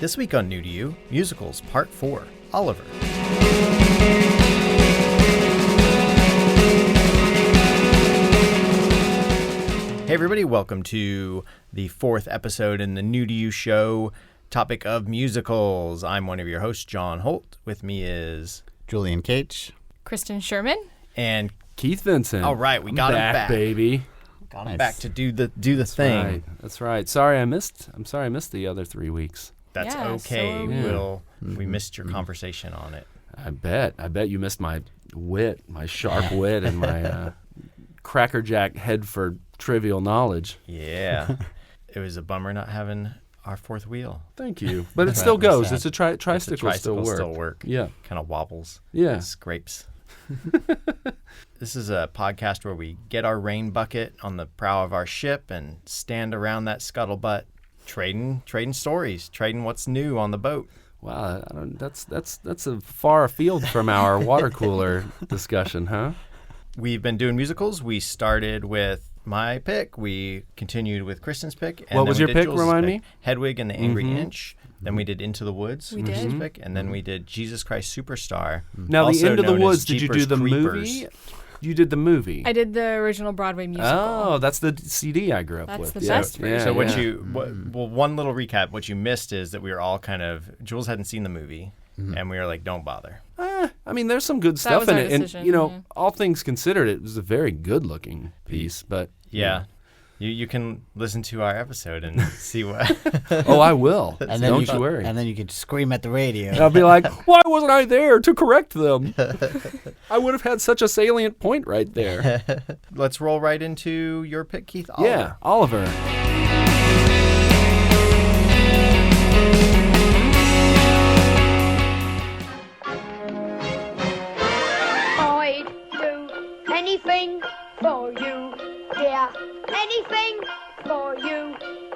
This week on New to You, Musicals Part 4, Oliver. Hey everybody, welcome to the fourth episode in the New to You show, topic of musicals. I'm one of your hosts, John Holt. With me is Julian Cage, Kristen Sherman, and Keith Vincent. All right, we got him back, baby. Got him back to do the thing. Right. That's right. I'm sorry I missed the other 3 weeks. That's okay. We missed your conversation on it. I bet you missed my wit, my sharp wit, and my crackerjack head for trivial knowledge. Yeah. It was a bummer not having our fourth wheel. Thank you. But it still goes. Sad. It's a tricycle still work. Yeah. Kind of wobbles. Yeah. Scrapes. This is a podcast where we get our rain bucket on the prow of our ship and stand around that scuttlebutt trading stories, trading what's new on the boat. Wow, that's a far afield from our water cooler discussion, huh? We've been doing musicals. We started with my pick. We continued with Kristen's pick. And what was your pick? Jules's Remind pick. me. Hedwig and the Angry Inch. Then we did Into the Woods. We did. Pick. And then we did Jesus Christ Superstar. Now, also the Into the known Woods, as did you Jeepers do the Creepers. movie? You did the movie. I did the original Broadway musical. Oh, that's the CD I grew up with. That's the best version. So one little recap. What you missed is that we were all Jules hadn't seen the movie, and we were like, don't bother. I mean, there's some good stuff was in our it, decision, and all things considered, it was a very good-looking piece. But Yeah. You can listen to our episode and see what. Oh, I will. and then Don't you worry. And then you could scream at the radio. And I'll be like, why wasn't I there to correct them? I would have had such a salient point right there. Let's roll right into your pick, Keith. Yeah, Oliver. I'd do anything for you, dear. Anything for you,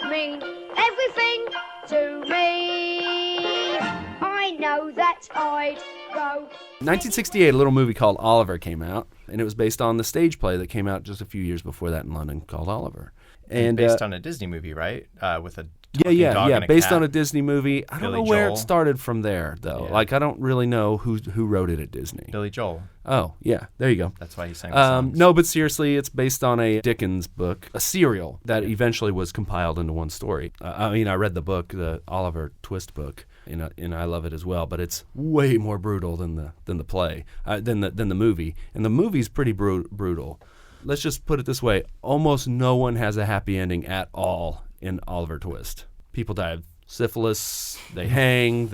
mean everything to me. I know that I'd go. 1968, a little movie called Oliver came out, and it was based on the stage play that came out just a few years before that in London called Oliver. And based on a Disney movie, right? With a talking dog and a based cat. on a Disney movie. I don't Billy know where Joel. it started from there, though. Yeah. Like, I don't really know who wrote it at Disney. Billy Joel. Oh, yeah, there you go. That's why he sang the songs. No, but seriously, it's based on a Dickens book, a serial that eventually was compiled into one story. I read the book, the Oliver Twist book, and I love it as well. But it's way more brutal than the play, than the movie, and the movie's pretty brutal. Let's just put it this way: almost no one has a happy ending at all in Oliver Twist. People die of syphilis, they hang,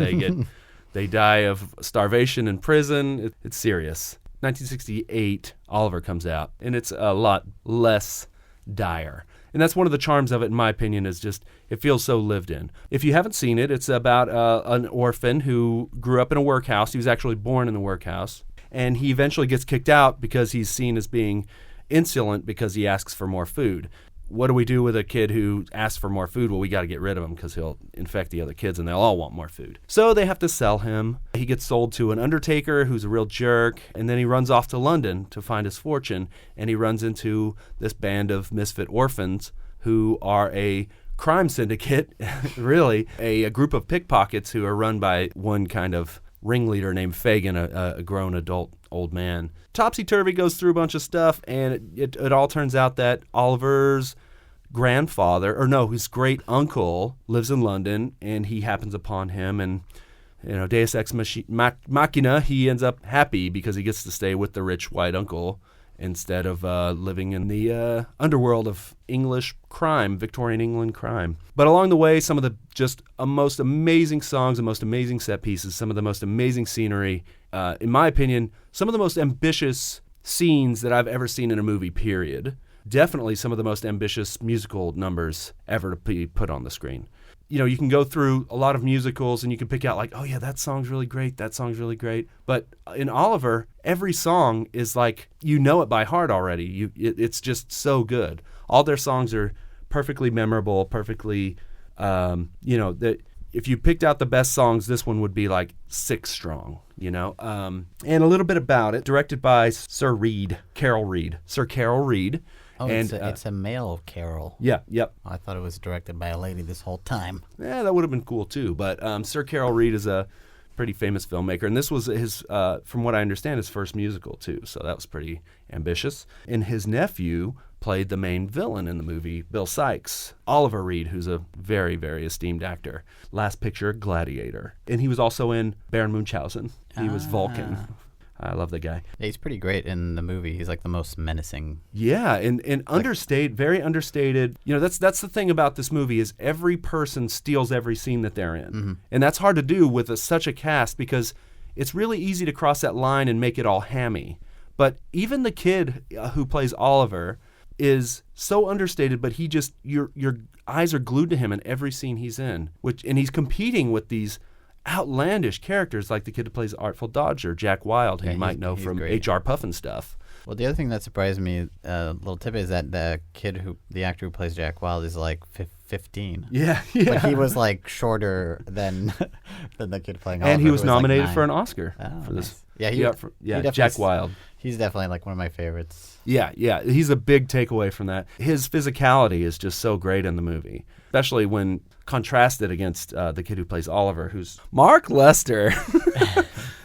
they die of starvation in prison. It's serious. 1968, Oliver comes out, and it's a lot less dire. And that's one of the charms of it, in my opinion, is just it feels so lived in. If you haven't seen it, it's about an orphan who grew up in a workhouse. He was actually born in the workhouse, and he eventually gets kicked out because he's seen as being insolent because he asks for more food. What do we do with a kid who asks for more food? Well, we got to get rid of him because he'll infect the other kids and they'll all want more food. So they have to sell him. He gets sold to an undertaker who's a real jerk, and then he runs off to London to find his fortune, and he runs into this band of misfit orphans who are a crime syndicate, really, a group of pickpockets who are run by one kind of ringleader named Fagin, a grown adult old man. Topsy-turvy goes through a bunch of stuff, and it all turns out that Oliver's his great uncle lives in London, and he happens upon him, and Deus Ex Machina, he ends up happy because he gets to stay with the rich white uncle instead of living in the underworld of English crime, Victorian England crime. But along the way, some of the most amazing songs, the most amazing set pieces, some of the most amazing scenery, in my opinion, some of the most ambitious scenes that I've ever seen in a movie, period. Definitely some of the most ambitious musical numbers ever to be put on the screen. You can go through a lot of musicals and you can pick out like, oh yeah, that song's really great, that song's really great. But in Oliver, every song is like, you know it by heart already. It's just so good. All their songs are perfectly memorable, perfectly, if you picked out the best songs, this one would be like 6 strong, And a little bit about it, directed by Sir Carol Reed. Oh, And, it's a male Carol. Yeah, yep. I thought it was directed by a lady this whole time. Yeah, that would have been cool too. But Sir Carol Reed is a pretty famous filmmaker, and this was his, from what I understand, his first musical too. So that was pretty ambitious. And his nephew played the main villain in the movie, Bill Sikes. Oliver Reed, who's a very, very esteemed actor. Last Picture, Gladiator, and he was also in Baron Munchausen. He was Vulcan. I love the guy. Yeah, he's pretty great in the movie. He's like the most menacing. Yeah, and understated, very understated. You know, that's the thing about this movie is every person steals every scene that they're in. And that's hard to do with such a cast because it's really easy to cross that line and make it all hammy. But even the kid who plays Oliver is so understated, but he just, your eyes are glued to him in every scene he's in, and he's competing with these outlandish characters like the kid who plays Artful Dodger, Jack Wilde, who you might know from great. HR Puffin stuff. Well, the other thing that surprised me, little tip, is that the actor who plays Jack Wilde is like 15. Yeah. But he was like shorter than the kid playing Oliver. And he was who nominated like 9. for an Oscar Nice. for this. Yeah, he Jack definitely Wilde. He's definitely like one of my favorites. Yeah, he's a big takeaway from that. His physicality is just so great in the movie, especially when contrasted against the kid who plays Oliver, who's Mark Lester.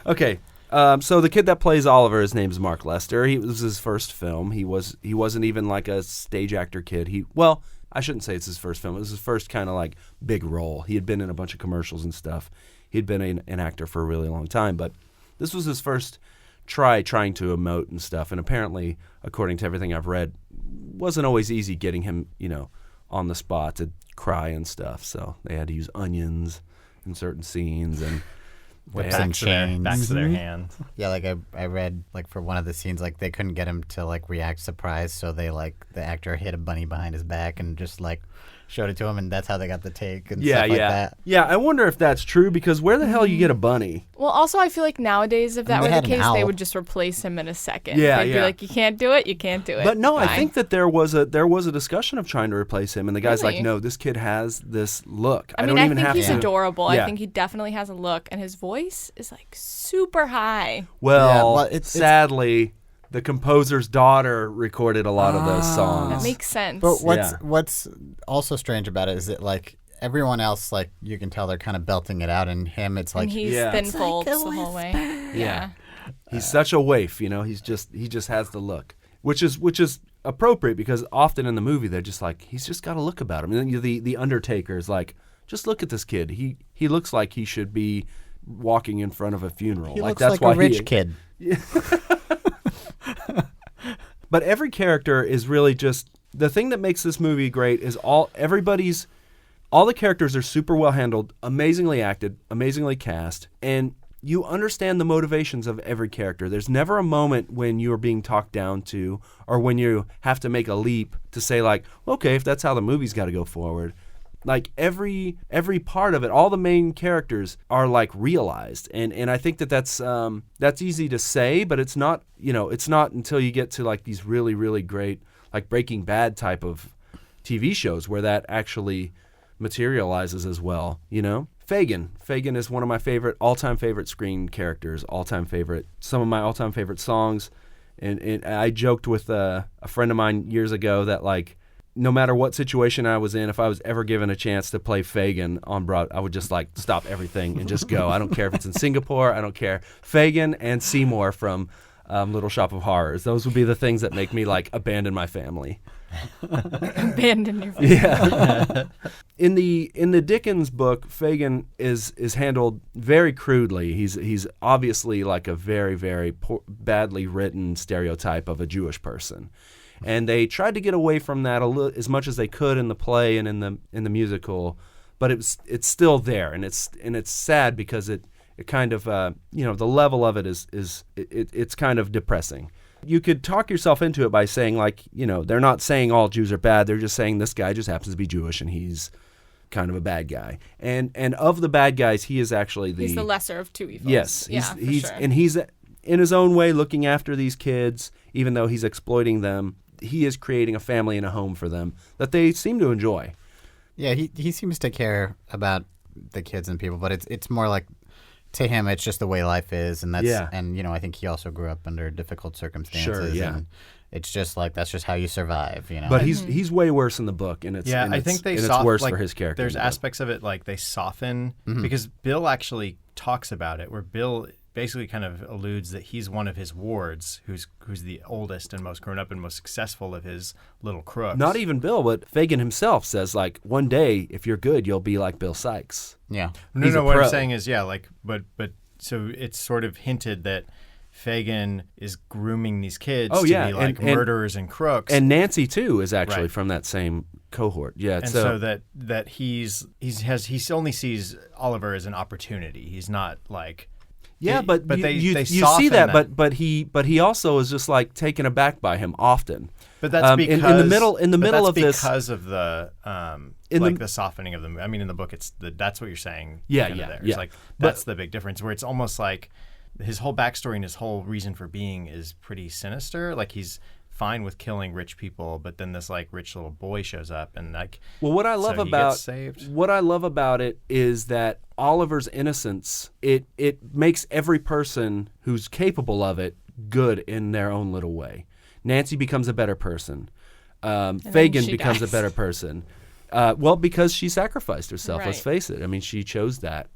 Okay, so the kid that plays Oliver, his name's Mark Lester. He was his first film. He wasn't even like a stage actor kid. I shouldn't say it's his first film. It was his first kind of like big role. He had been in a bunch of commercials and stuff. He'd been an actor for a really long time, but this was his first trying to emote and stuff. And apparently, according to everything I've read, wasn't always easy getting him, on the spot to cry and stuff. So they had to use onions in certain scenes and Whips Backs and chains. backs of their hands. Yeah, like I read like for one of the scenes, like they couldn't get him to like react surprised, so they the actor hid a bunny behind his back and just like showed it to him, and that's how they got the take and stuff like that. Yeah, I wonder if that's true because where the hell you get a bunny? Well, also, I feel like nowadays, if that they were had the an case, they owl. would just replace him in a second. Yeah, They'd be like, you can't do it, you can't do it. But no, I Fine. think that there was a discussion of trying to replace him, and the guy's like, Really? no, this kid has this look. I don't mean, I even think have he's to. adorable. Yeah. I think he definitely has a look, and his voice is like super high. Well, well, it's- sadly, the composer's daughter recorded a lot of those songs. That makes sense. But Yeah. what's also strange about it is that like everyone else, like you can tell they're kind of belting it out, and him, it's like and he's Yeah. thin It's folds the whole way. Yeah. He's such a waif, he just has the look, which is appropriate because often in the movie they're just like he's just got a look about him. And then the Undertaker is like, just look at this kid. He looks like he should be walking in front of a funeral. he like looks that's like why a rich he, kid. But every character is really just the thing that makes this movie great is all the characters are super well handled, amazingly acted, amazingly cast, and you understand the motivations of every character. There's never a moment when you're being talked down to or when you have to make a leap to say like, okay, if that's how the movie's got to go forward. Like every part of it, all the main characters are like realized, and I think that's easy to say, but it's not. It's not until you get to like these really really great like Breaking Bad type of TV shows where that actually materializes as well. Fagin is one of my all-time favorite screen characters, some of my all-time favorite songs, and I joked with a friend of mine years ago that like, no matter what situation I was in, if I was ever given a chance to play Fagin on Broadway, I would just like stop everything and just go. I don't care if it's in Singapore. I don't care. Fagin and Seymour from Little Shop of Horrors. Those would be the things that make me like abandon my family. Abandon your family. Yeah. In the Dickens book, Fagin is handled very crudely. He's obviously like a very very badly written stereotype of a Jewish person. And they tried to get away from that as much as they could in the play and in the musical, but it's still there, and it's sad because it kind of the level of it it's kind of depressing. You could talk yourself into it by saying like they're not saying all Jews are bad, they're just saying this guy just happens to be Jewish and he's kind of a bad guy, and of the bad guys he is actually He's the lesser of two evils. Yes, he's he's sure. and he's in his own way looking after these kids, even though he's exploiting them. He is creating a family and a home for them that they seem to enjoy. Yeah, he seems to care about the kids and people, but it's more like to him it's just the way life is, and that's Yeah. and I think he also grew up under difficult circumstances. Sure, yeah. It's just like that's just how you survive, you know. But he's way worse in the book, and it's I think it's worse like, for his character. There's aspects of it like they soften because Bill actually talks about it, where Bill basically kind of alludes that he's one of his wards, who's the oldest and most grown up and most successful of his little crooks. Not even Bill, but Fagin himself says, like, one day if you're good, you'll be like Bill Sykes. Yeah. No. What I'm saying is, but so it's sort of hinted that Fagin is grooming these kids to be like murderers and crooks. And Nancy too is actually from that same cohort. Yeah. And so that he only sees Oliver as an opportunity. He's not like but they you see that, but he also is just like taken aback by him often. But that's because in the middle of this, because of the the softening of the movie. I mean, in the book, that's what you're saying. It's like that's the big difference, where it's almost like his whole backstory and his whole reason for being is pretty sinister. Like he's fine with killing rich people, but then this like rich little boy shows up and like. Well, what I love about it is that Oliver's innocence. It makes every person who's capable of it good in their own little way. Nancy becomes a better person. Fagin becomes a better person. Because she sacrificed herself. Let's face it. I mean, she chose that.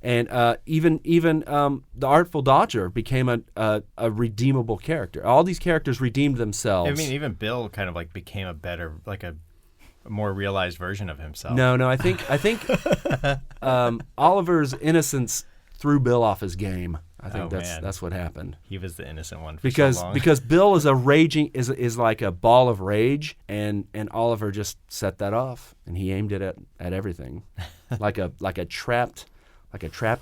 And even the Artful Dodger became a redeemable character. All these characters redeemed themselves. I mean, even Bill kind of like became a better, like a more realized version of himself. No, I think Oliver's innocence threw Bill off his game. I think that's what happened. He was the innocent one for so long. Because Bill is is like a ball of rage, and Oliver just set that off, and he aimed it at everything, like a trapped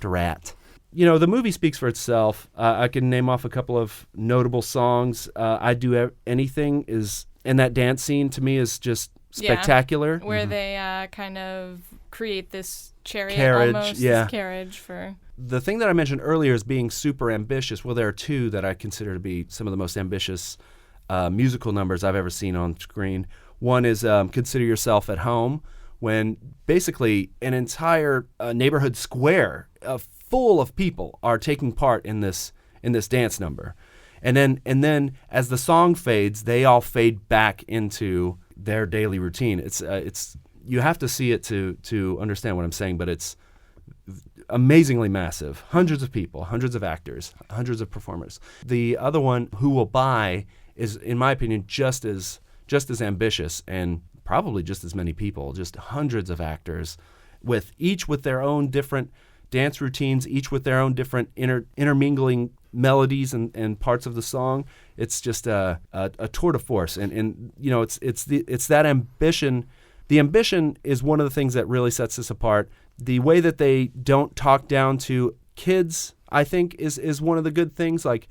rat. You know, the movie speaks for itself. I can name off a couple of notable songs. I Do Anything and that dance scene to me is just spectacular. Where they kind of create this carriage for... The thing that I mentioned earlier is being super ambitious. Well, there are two that I consider to be some of the most ambitious musical numbers I've ever seen on screen. One is Consider Yourself at Home, when basically an entire neighborhood square full of people are taking part in this dance number. And then as the song fades, they all fade back into their daily routine. It's you have to see it to understand what I'm saying, but it's amazingly massive. Hundreds of people, hundreds of actors, hundreds of performers. The other one, Who Will Buy, is, in my opinion, just as ambitious, and probably just as many people, just hundreds of actors, each with their own different dance routines, each with their own different intermingling melodies and parts of the song. It's just a tour de force, and you know, it's that ambition. The ambition is one of the things that really sets this apart. The way that they don't talk down to kids, I think, is one of the good things. Like,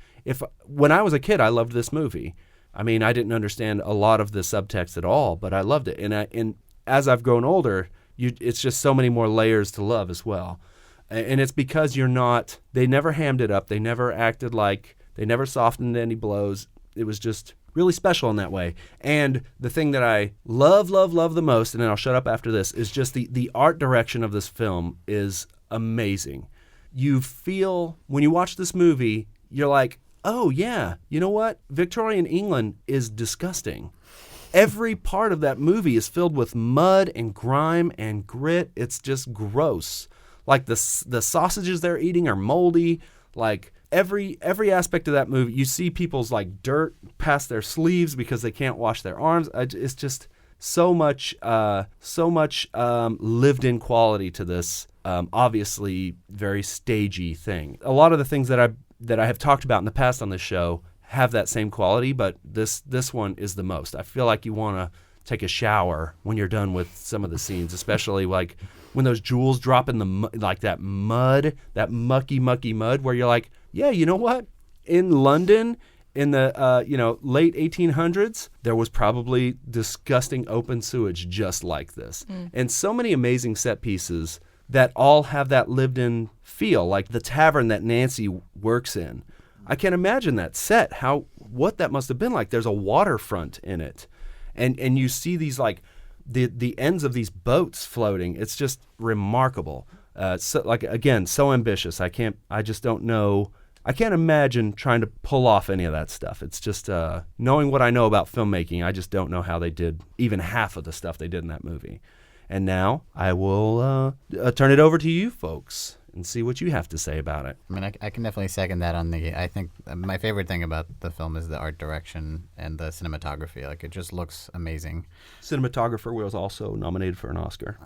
when I was a kid, I loved this movie. I mean, I didn't understand a lot of the subtext at all, but I loved it. And as I've grown older, it's just so many more layers to love as well. And it's because they never hammed it up. They never acted like, they never softened any blows. It was just really special in that way. And the thing that I love the most, and then I'll shut up after this, is just the art direction of this film is amazing. You feel, when you watch this movie, you're like, oh yeah, you know what? Victorian England is disgusting. Every part of that movie is filled with mud and grime and grit. It's just gross. Like the sausages they're eating are moldy. Like every aspect of that movie, you see people's like dirt past their sleeves because they can't wash their arms. It's just so much lived-in quality to this obviously very stagey thing. A lot of the things that I have talked about in the past on this show have that same quality, but this one is the most. I feel like you want to take a shower when you're done with some of the scenes, especially like when those jewels drop in that mud, that mucky mud, where you're like, yeah, you know what? In London in the late 1800s, there was probably disgusting open sewage just like this. And so many amazing set pieces that all have that lived-in feel, like the tavern that Nancy works in. I can't imagine that set, what that must have been like. There's a waterfront in it. And you see these like the ends of these boats floating. It's just remarkable. So ambitious. I just don't know I can't imagine trying to pull off any of that stuff. It's just knowing what I know about filmmaking, I just don't know how they did even half of the stuff they did in that movie. And now I will turn it over to you folks and see what you have to say about it. I mean, I can definitely second that I think my favorite thing about the film is the art direction and the cinematography. Like, it just looks amazing. Cinematographer was also nominated for an Oscar.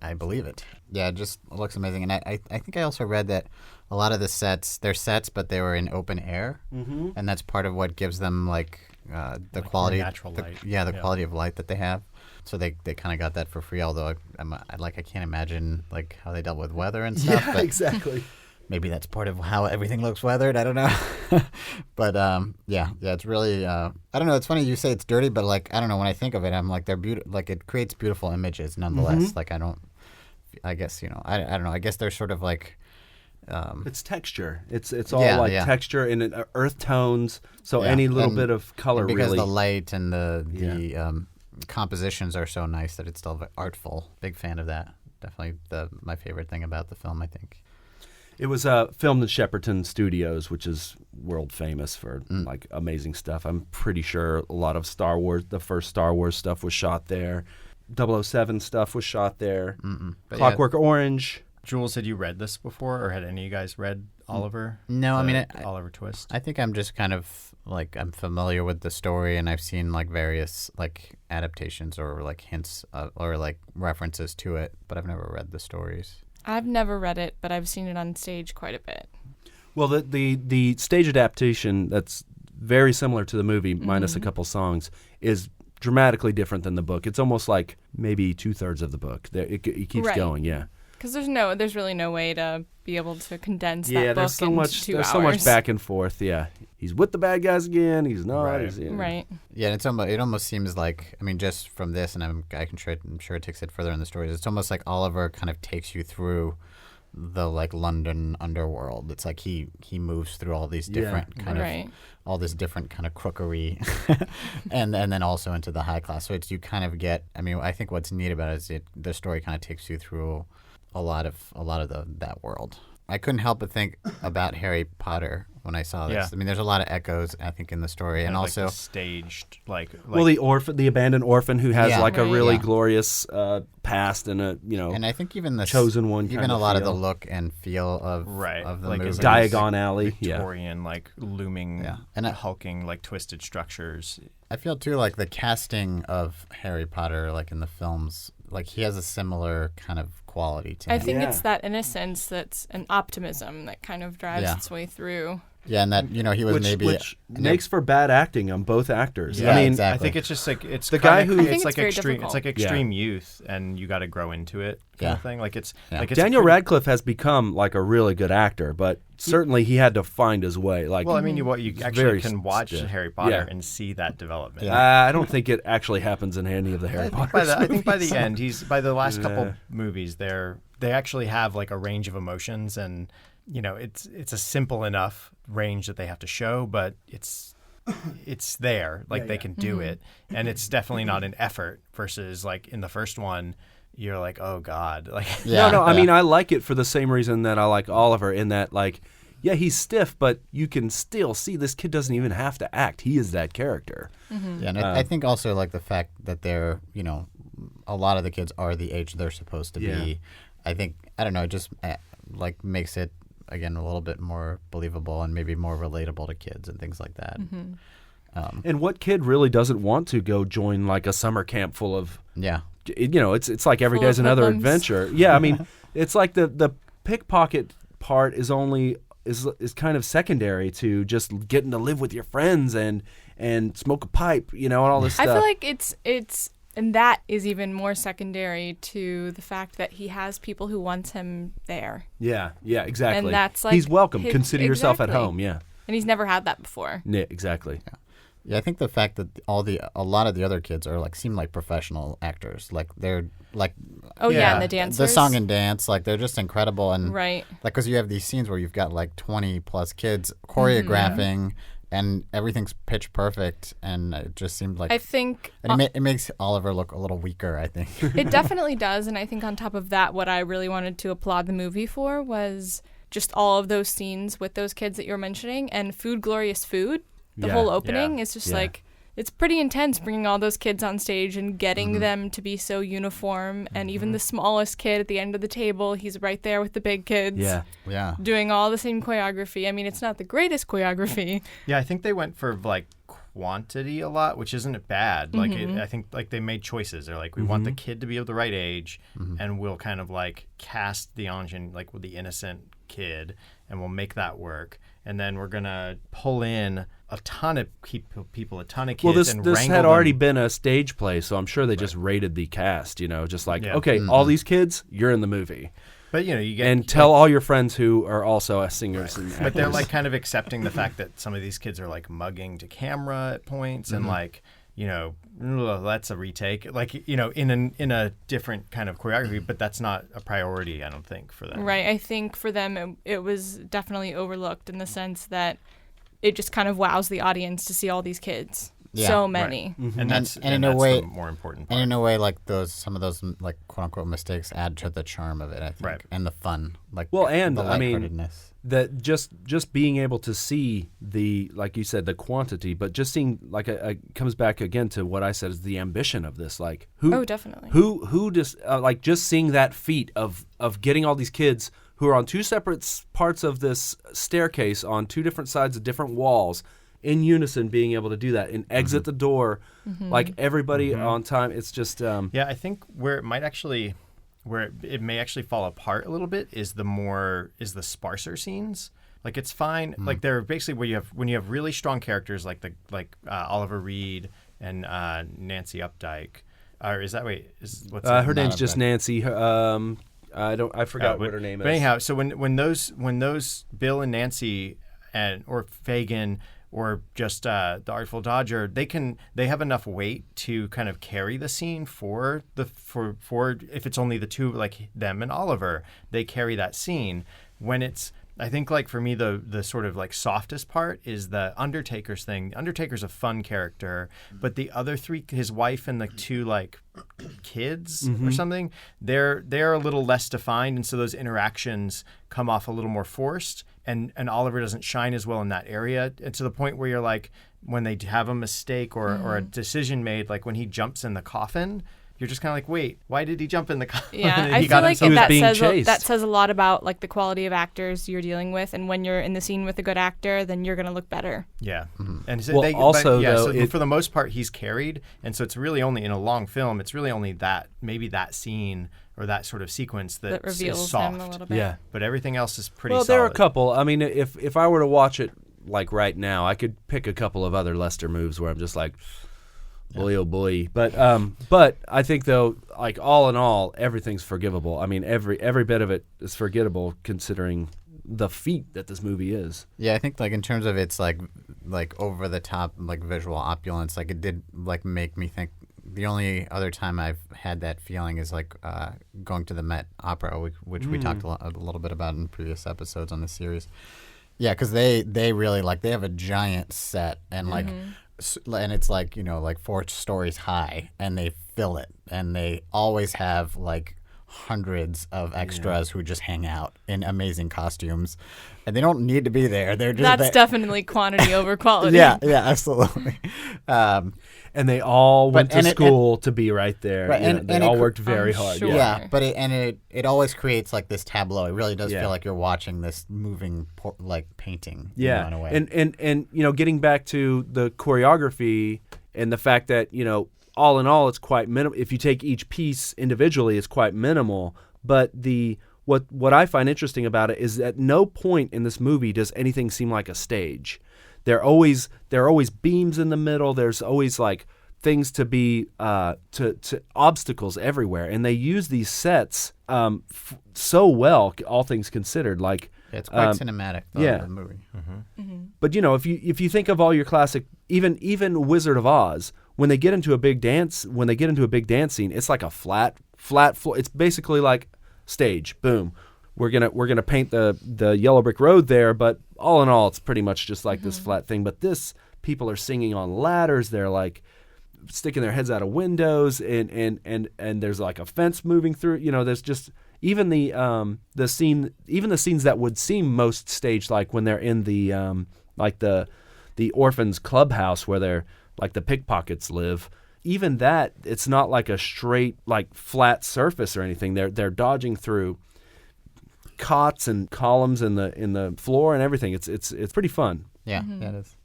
I believe it. Yeah, it just looks amazing. And I think I also read that a lot of the sets, they're sets, but they were in open air. Mm-hmm. And that's part of what gives them, like, the quality. Natural light. The quality of light that they have. So they kind of got that for free, although I can't imagine like how they dealt with weather and stuff. Yeah, but exactly. Maybe that's part of how everything looks weathered. I don't know. But yeah, it's really I don't know. It's funny you say it's dirty, but like I don't know. When I think of it, I'm like they're beautiful. Like it creates beautiful images nonetheless. Mm-hmm. Like I guess I don't know. I guess they're sort of like. It's texture. It's all texture and earth tones. So any little bit of color and because really. the light and the compositions are so nice that it's still artful. Big fan of that. Definitely my favorite thing about the film, I think. It was filmed in Shepperton Studios, which is world famous for like amazing stuff. I'm pretty sure a lot of Star Wars, the first Star Wars stuff was shot there. 007 stuff was shot there. Clockwork Orange. Jules, had you read this before, or had any of you guys read Oliver? No, I mean Oliver Twist. I think I'm just kind of like I'm familiar with the story, and I've seen like various like adaptations or like hints or like references to it, but I've never read the stories. I've never read it, but I've seen it on stage quite a bit. Well, the stage adaptation that's very similar to the movie, minus a couple songs, is dramatically different than the book. It's almost like maybe 2/3 of the book. It keeps going, yeah. Because there's really no way to be able to condense that book into 2 hours. There's so much back and forth. Yeah, he's with the bad guys again. He's not. Right. Right. Yeah, it almost seems like just from this, and I'm sure it takes it further in the stories. It's almost like Oliver kind of takes you through the like London underworld. It's like he moves through all these different kind of all this different kind of crookery, and then also into the high class. So it's you kind of get. I mean, I think what's neat about it is the story kind of takes you through a lot of that world. I couldn't help but think about Harry Potter when I saw this. Yeah. I mean, there's a lot of echoes, I think, in the story, and also like the staged well, the abandoned orphan who has a really glorious past and and I think even the chosen one, even a lot of the look and feel of the like movie, Diagon Alley, Victorian like looming, and hulking like twisted structures. I feel too like the casting of Harry Potter, like in the films, like he has a similar kind of quality to him. I think it's that innocence that's an optimism that kind of drives its way through. Yeah, and that he was which makes for bad acting on both actors. Yeah, I mean, exactly. I think it's just like it's the guy who it's like extreme. difficult. It's like extreme youth, and you got to grow into it, kind of thing. Like it's like it's Daniel Radcliffe has become like a really good actor, but certainly he had to find his way. Like, well, I mean, you actually can watch Harry Potter and see that development. I don't think it actually happens in any of the Harry Potter movies. I think by the end, by the last couple movies, they actually have like a range of emotions, and it's a simple enough range that they have to show, but it's there, like they can do it, and it's definitely not an effort versus like in the first one you're like, oh god, like I mean, I like it for the same reason that I like Oliver, in that like he's stiff, but you can still see this kid doesn't even have to act. He is that character. Yeah, and I think also like the fact that they're a lot of the kids are the age they're supposed to be. I think it just like makes it again a little bit more believable and maybe more relatable to kids and things like that. And what kid really doesn't want to go join like a summer camp full of it's like every day's another adventure. I mean, it's like the pickpocket part is kind of secondary to just getting to live with your friends and smoke a pipe, and all this stuff. I feel like it's and that is even more secondary to the fact that he has people who want him there. Yeah, exactly. And that's like he's welcome. Consider yourself at home. Yeah. And he's never had that before. Yeah, exactly. Yeah, I think the fact that a lot of the other kids are seem like professional actors. Like they're like and the dancers, the song and dance, like they're just incredible. And right, like because you have these scenes where you've got like 20 plus kids choreographing. And everything's pitch perfect, and it just seemed like... I think... And it makes Oliver look a little weaker, I think. It definitely does, and I think on top of that, what I really wanted to applaud the movie for was just all of those scenes with those kids that you're mentioning, and Food Glorious Food, the Yeah. whole opening Yeah. is just Yeah. like, it's pretty intense bringing all those kids on stage and getting Mm-hmm. them to be so uniform. And even the smallest kid at the end of the table, he's right there with the big kids. Yeah. Yeah. Doing all the same choreography. I mean, it's not the greatest choreography. Yeah, I think they went for like quantity a lot, which isn't bad. Like I think like they made choices. They're like, we want the kid to be of the right age, and we'll kind of like cast the Anjin like with the innocent kid, and we'll make that work. And then we're gonna pull in a ton of people, a ton of kids. Well, this and this wrangle had them. already been a stage play, so I'm sure they just rated the cast. Just like, Yeah. okay, all these kids, you're in the movie, But you get and tell all your friends who are also singers and But they're actors. like kind of accepting the fact that some of these kids are like mugging to camera at points, and like "Ugh, that's a retake, like in a different kind of choreography. But that's not a priority, I don't think, for them. Right. I think for them, it was definitely overlooked in the sense that it just kind of wows the audience to see all these kids. Yeah. So Right. many. And that's And in that's a way- the more important part. And in a way, like some of those like quote unquote mistakes add to the charm of it, I think, Right. and the fun, like Well, and the I mean, lightheartedness. that just being able to see the, like you said, the quantity, but just seeing like comes back again to what I said is the ambition of this. Like who? Oh, definitely. Who just like just seeing that feat of getting all these kids who are on two separate parts of this staircase on two different sides of different walls in unison, being able to do that and exit the door like everybody on time. It's just Yeah, I think where it may actually fall apart a little bit is the sparser scenes. Like it's fine. Like they're basically when you have really strong characters like Oliver Reed and Nancy Updike. Or is that what's her Not name's a just bad- Nancy. I forgot what her name But is. anyhow, so when those Bill and Nancy or Fagin or just the Artful Dodger, they have enough weight to kind of carry the scene for if it's only the two, like them and Oliver, they carry that scene. When it's, I think, like for me, the sort of like softest part is the Undertaker's thing. Undertaker's a fun character, but the other three, his wife and the two like kids or something, they're a little less defined, and so those interactions come off a little more forced. And Oliver doesn't shine as well in that area, and to the point where you're like, when they have a mistake or a decision made, like when he jumps in the coffin, you're just kind of like, wait, why did he jump in the coffin? Yeah, And I he feel got like himself- was that being says that chased. says a lot about like the quality of actors you're dealing with, and when you're in the scene with a good actor, then you're gonna look better. Yeah, and so Well, also, though, so for the most part, he's carried, and so it's really only in a long film. It's really only that scene or that sort of sequence That is reveals soft. him a little bit. Yeah. But everything else is pretty. Well, there are a solid. couple. I mean, if I were to watch it like right now, I could pick a couple of other Lester moves where I'm just like, boy, oh boy. But I think though, like all in all, everything's forgivable. I mean, every bit of it is forgettable considering the feat that this movie is. Yeah, I think like in terms of its like over the top like visual opulence, like it did like make me think. The only other time I've had that feeling is like going to the Met Opera, which we talked a little bit about in previous episodes on this series. Yeah, because they really like they have a giant set and like and it's like like 4 stories high and they fill it and they always have like hundreds of extras who just hang out in amazing costumes and they don't need to be there. They're just That's there. definitely quantity over quality. Yeah, absolutely. And they all went to and it- school to be right there. Right, You know, and they it all cr- worked very I'm hard. sure. Yeah. Yeah, but it always creates like this tableau. It really does Yeah. feel like you're watching this moving like painting. Yeah, in a way. and getting back to the choreography and the fact that all in all, it's quite minimal. If you take each piece individually, it's quite minimal. But what I find interesting about it is at no point in this movie does anything seem like a stage. There are always beams in the middle. There's always like things to be to obstacles everywhere, and they use these sets so well, all things considered. Like it's quite cinematic. The movie. but if you think of all your classic, even Wizard of Oz, when they get into a big dance scene, it's like a flat floor. It's basically like stage. Boom. We're gonna paint the yellow brick road there, but all in all, it's pretty much just like this flat thing. But this, people are singing on ladders. They're like sticking their heads out of windows, and there's like a fence moving through. There's just, even the scenes that would seem most staged, like when they're in the orphans' clubhouse where they're like the pickpockets live. Even that, it's not like a straight, like flat surface or anything. They're dodging through cots and columns in the floor and everything. It's pretty fun. Yeah, yeah, it is.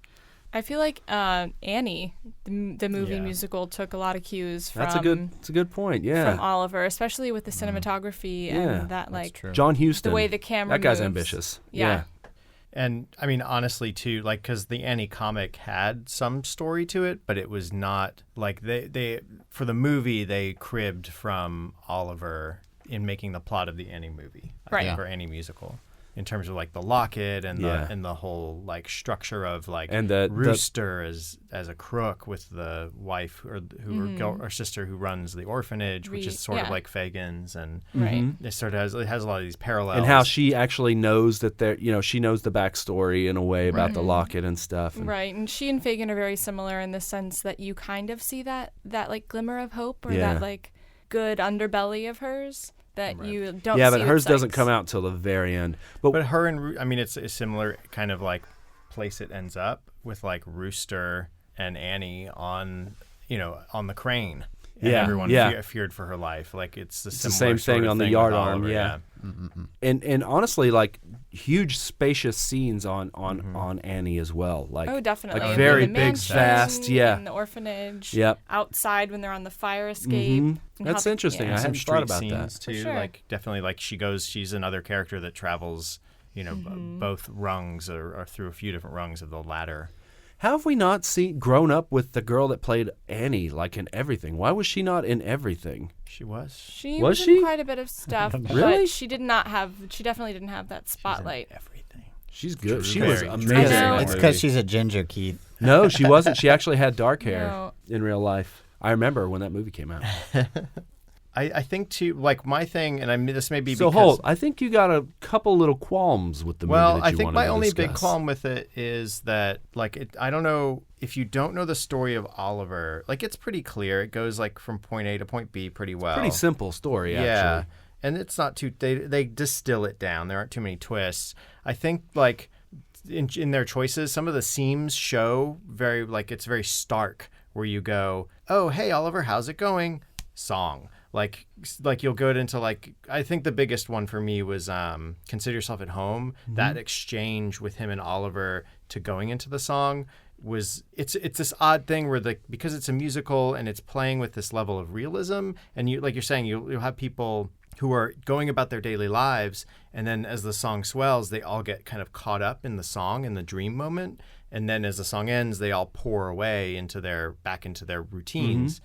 I feel like Annie, the movie musical, took a lot of cues from. That's a good point. Yeah, from Oliver, especially with the cinematography and that, like John Huston, the way the camera. That guy's moves. ambitious. Yeah. And I mean, honestly, too, like, because the Annie comic had some story to it, but it was not like they for the movie they cribbed from Oliver in making the plot of the Annie movie, Right. or Annie musical, in terms of like the locket and the whole like structure of like And the Rooster as a crook with the wife or sister who runs the orphanage, which is sort of like Fagin's, and Right. it sort of has a lot of these parallels. and how she actually knows that she knows the backstory in a way about the locket and stuff. And Right, and she and Fagin are very similar in the sense that you kind of see that like glimmer of hope or that like good underbelly of hers that you don't see. Yeah, but with hers doesn't Sykes. come out till the very end. But her and I mean, it's a similar kind of like place it ends up with like Rooster and Annie on the crane. And everyone feared for her life. Like it's the same sort thing of on the thing yard with arm. Oliver, Yeah. And honestly, like huge spacious scenes on Annie as well. Like Definitely. like And very the big, mansion vast. Yeah. And the orphanage. Yep. Outside when they're on the fire escape. and That's how interesting. yeah. I Some hadn't street thought about scenes that. too. For sure. Like definitely, like she's another character that travels, both rungs or through a few different rungs of the ladder. How have we not grown up with the girl that played Annie, like in everything? Why was she not in everything? She was. She Was was she? in quite a bit of stuff, Really? but she definitely didn't have that spotlight. Everything. She's good. She Very was true. amazing. I in know. that It's movie. because she's a ginger, Keith. No, she wasn't. She actually had dark hair No. in real life. I remember when that movie came out. I think too, like my thing, and this may be So because Holt, I think you got a couple little qualms with the movie. well, that I you think wanted my to only big discuss. qualm with it is that like I don't know if you don't know the story of Oliver, like it's pretty clear. It goes like from point A to point B pretty well. Pretty simple story, Yeah. actually. And it's not too they distill it down. There aren't too many twists. I think like in their choices, some of the seams show very like it's very stark where you go, "Oh, hey Oliver, how's it going?" Song. Like you'll go into like I think the biggest one for me was Consider Yourself at Home. That exchange with him and Oliver to going into the song was it's this odd thing where because it's a musical and it's playing with this level of realism, and you like you're saying you'll have people who are going about their daily lives, and then as the song swells, they all get kind of caught up in the song in the dream moment, and then as the song ends, they all pour away back into their routines.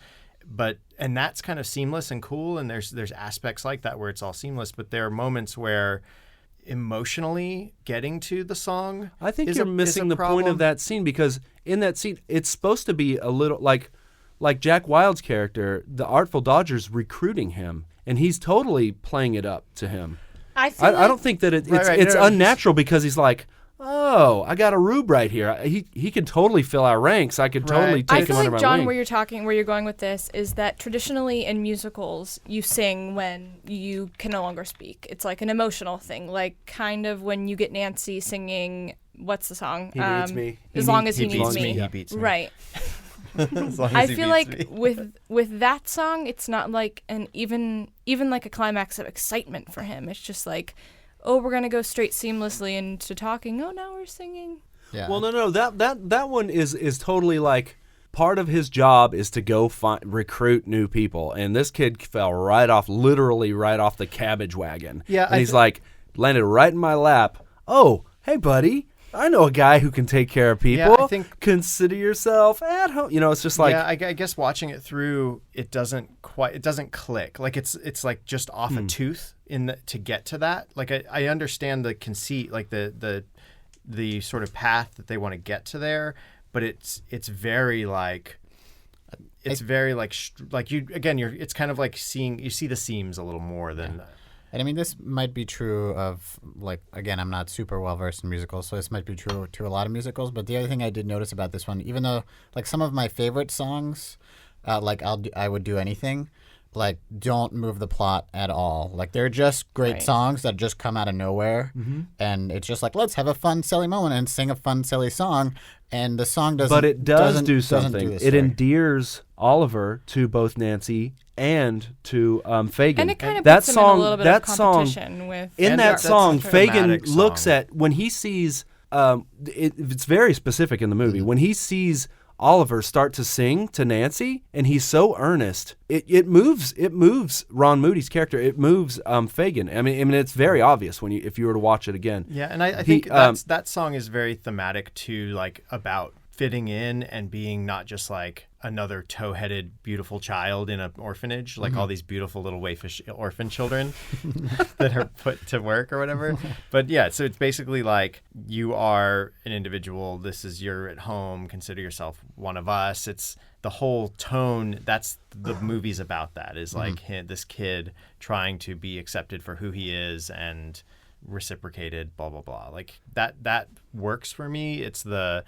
And that's kind of seamless and cool, and there's aspects like that where it's all seamless, but there are moments where emotionally getting to the song I think is you're a missing the point problem. of that scene, because in that scene, it's supposed to be a little like Jack Wilde's character, the Artful Dodger's recruiting him, and he's totally playing it up to him. I feel I don't think that it's Right, it's no, unnatural because he's like, oh, I got a rube right here. He could totally fill our ranks. I could totally Right. take I him feel under like, my John, wing. where you're going with this is that traditionally in musicals, you sing when you can no longer speak. It's like an emotional thing, like kind of when you get Nancy singing, what's the song? He Needs Me. As long as he beats needs me. me. He beats me. Right. As long as I he feel beats like me. with that song, it's not like even like a climax of excitement for him. It's just like, oh, we're gonna go straight seamlessly into talking. Oh, now we're singing. Yeah. Well, no, that one is totally like part of his job is to go recruit new people, and this kid fell literally right off the cabbage wagon. Yeah, and he's like landed right in my lap. Oh, hey, buddy. I know a guy who can take care of people. Yeah, I think- Consider yourself at home. It's just like yeah, I guess watching it through, it doesn't click. Like it's like just off a tooth to get to that. Like I understand the conceit, like the sort of path that they want to get to there, but it's very like you again. It's kind of like you see the seams a little more than. And I mean, this might be true of, like, again, I'm not super well versed in musicals, so this might be true to a lot of musicals. But the other thing I did notice about this one, even though, like, some of my favorite songs, like I Would Do Anything, like don't move the plot at all. Like they're just great Right. songs that just come out of nowhere, and it's just like let's have a fun, silly moment and sing a fun, silly song. And the song doesn't. But it does do doesn't something. the It story. endears Oliver to both Nancy and to Fagin. And it kind of that puts him song, in a little bit that of song, competition with. in And that that's song, such a Fagin dramatic looks song. at when he sees. It's very specific in the movie. When he sees Oliver start to sing to Nancy, and he's so earnest, it moves Ron Moody's character. It moves Fagin. I mean, it's very obvious if you were to watch it again. Yeah, and I think that song is very thematic too, like about fitting in and being not just like another tow-headed beautiful child in an orphanage, like all these beautiful little waifish orphan children that are put to work or whatever. But yeah, so it's basically like you are an individual. You're at home. Consider yourself one of us. It's the whole tone. That's the movie's about. That is like this kid trying to be accepted for who he is and reciprocated. Blah blah blah. Like that works for me. It's the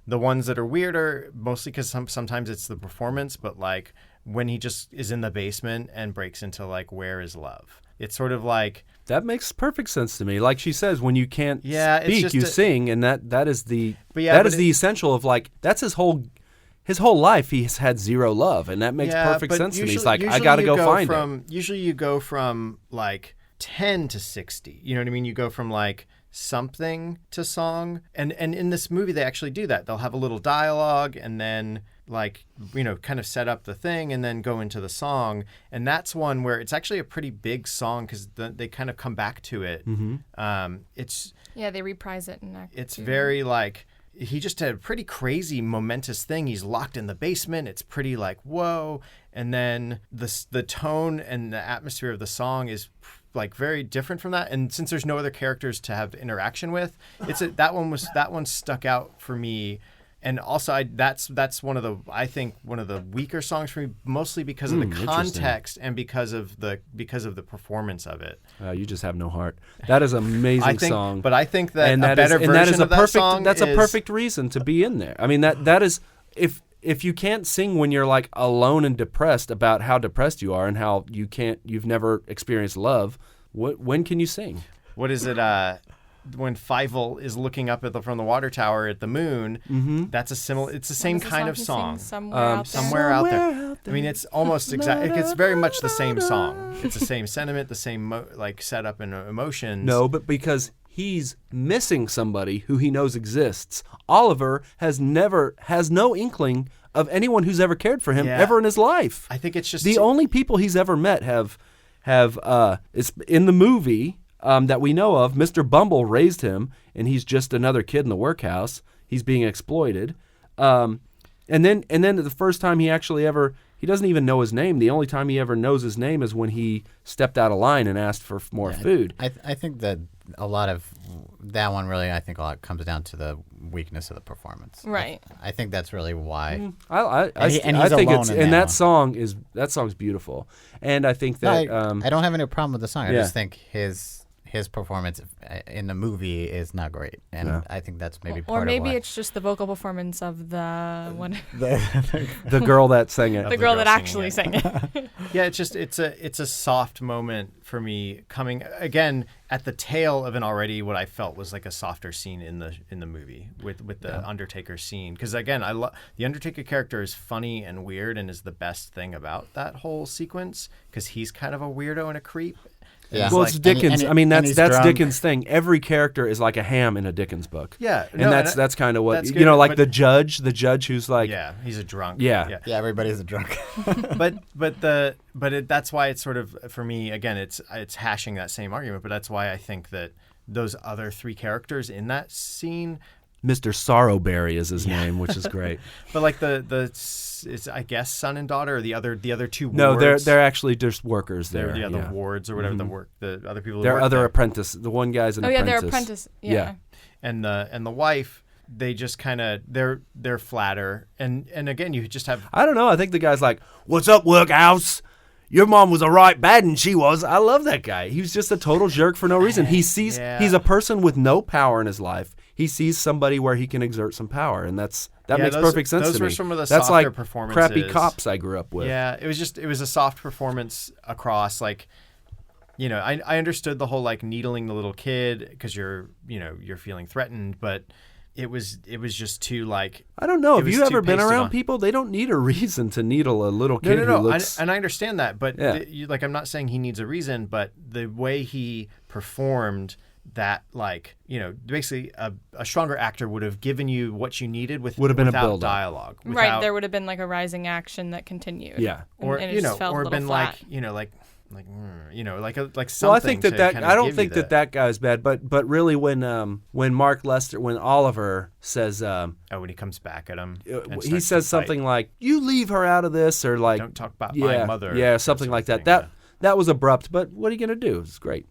ones that are weirder, mostly because sometimes it's the performance, but like when he just is in the basement and breaks into like, where is love? It's sort of like... That makes perfect sense to me. Like she says, when you can't it's speak, just you sing, and that is the the essential of like, that's his whole life. He's had zero love, and that makes perfect but sense to me. He's usually- like, I usually got to you go find it. Usually you go from like 10 to 60. You know what I mean? You go from like something to song. And in this movie, they actually do that. They'll have a little dialogue and then like, kind of set up the thing and then go into the song. And that's one where it's actually a pretty big song because they kind of come back to it. Yeah, they reprise it in Act It's 2. very like... He just had a pretty crazy, momentous thing. He's locked in the basement. It's pretty like, whoa. And then the tone and the atmosphere of the song is like very different from that. And since there's no other characters to have interaction with, that one stuck out for me. And also, that's one of the weaker songs for me, mostly because of the context and because of the performance of it. You just have no heart. That is an amazing song. But I think that and a that better is, and version that is a of that perfect. song That's a is- perfect reason to be in there. I mean, that is if you can't sing when you're like alone and depressed about how depressed you are and how you've never experienced love. When can you sing? What is it? When Fievel is looking up from the water tower at the moon, that's a similar. It's the same kind of song. Somewhere out there. Somewhere out there. I mean, it's almost exactly. It's very much the same song. It's the same sentiment, the same like setup and emotions. No, but because he's missing somebody who he knows exists. Oliver has no inkling of anyone who's ever cared for him ever in his life. I think it's just the only people he's ever met have it's in the movie. That we know of, Mr. Bumble raised him, and he's just another kid in the workhouse. He's being exploited. And then the first time he doesn't even know his name. The only time he ever knows his name is when he stepped out of line and asked for more food. I think that a lot of that one really, I think a lot comes down to the weakness of the performance. Right. I think that's really why. I he's think alone it's in and that that song's beautiful. And I think that I don't have any problem with the song. I yeah. just think his performance in the movie is not great, and I think that's maybe part Or maybe of why. it's just the vocal performance of the one, the girl that sang it. the girl that actually sang it. Yeah, it's a soft moment for me coming again at the tail of an already what I felt was like a softer scene in the movie with the Undertaker scene, because again the Undertaker character is funny and weird and is the best thing about that whole sequence because he's kind of a weirdo and a creep. Yeah. Well, Like- it's Dickens. and I mean, he's that's drunk. Dickens' thing. Every character is like a ham in a Dickens book. Yeah, and that's kind of what that's you know, good, like but- the judge who's like, yeah, he's a drunk. Yeah. Yeah, everybody's a drunk. That's why it's sort of for me again it's hashing that same argument, but that's why I think that those other three characters in that scene, Mr. Sorrowberry is his name, which is great. but like it's I guess son and daughter or the other two No, wards. they're actually just workers there. the wards or whatever the other people. Who They're work other there. apprentice. The one guy's an Oh yeah, apprentice. they're apprentice. Yeah. Yeah. and the wife, they just kind of they're flatter and again you just have I don't know. I think the guy's like, "What's up, workhouse? Your mom was a right bad, and she was." I love that guy. He was just a total jerk for no reason. He sees Yeah. he's a person with no power in his life. he sees somebody where he can exert some power, and that Yeah, makes those- perfect sense those to were me. some of the That's softer like performances. crappy cops I grew up with. Yeah, it was a soft performance across, like, you know, I understood the whole like needling the little kid because you're feeling threatened, but it was just too like, I don't know. it Have was you too ever been pasted around on. people? They don't need a reason to needle a little kid No, who looks. and I understand that, but Yeah. like I'm not saying he needs a reason, but the way he performed that, like, you know, basically a stronger actor would have given you what you needed Would have been a without build-up. dialogue, Right, without, there would have been like a rising action that continued. Yeah. or and it you just know, felt a or little been flat. like, you know, like something. Well, I think to that kind of I don't give you think that guy's bad, but really when when Oliver says when he comes back at him, and he starts to says fight. something like "You leave her out of this," or like Don't talk about yeah, my mother. yeah, that something sort like of that. thing, That yeah. that was abrupt, but what are you gonna do? It's great.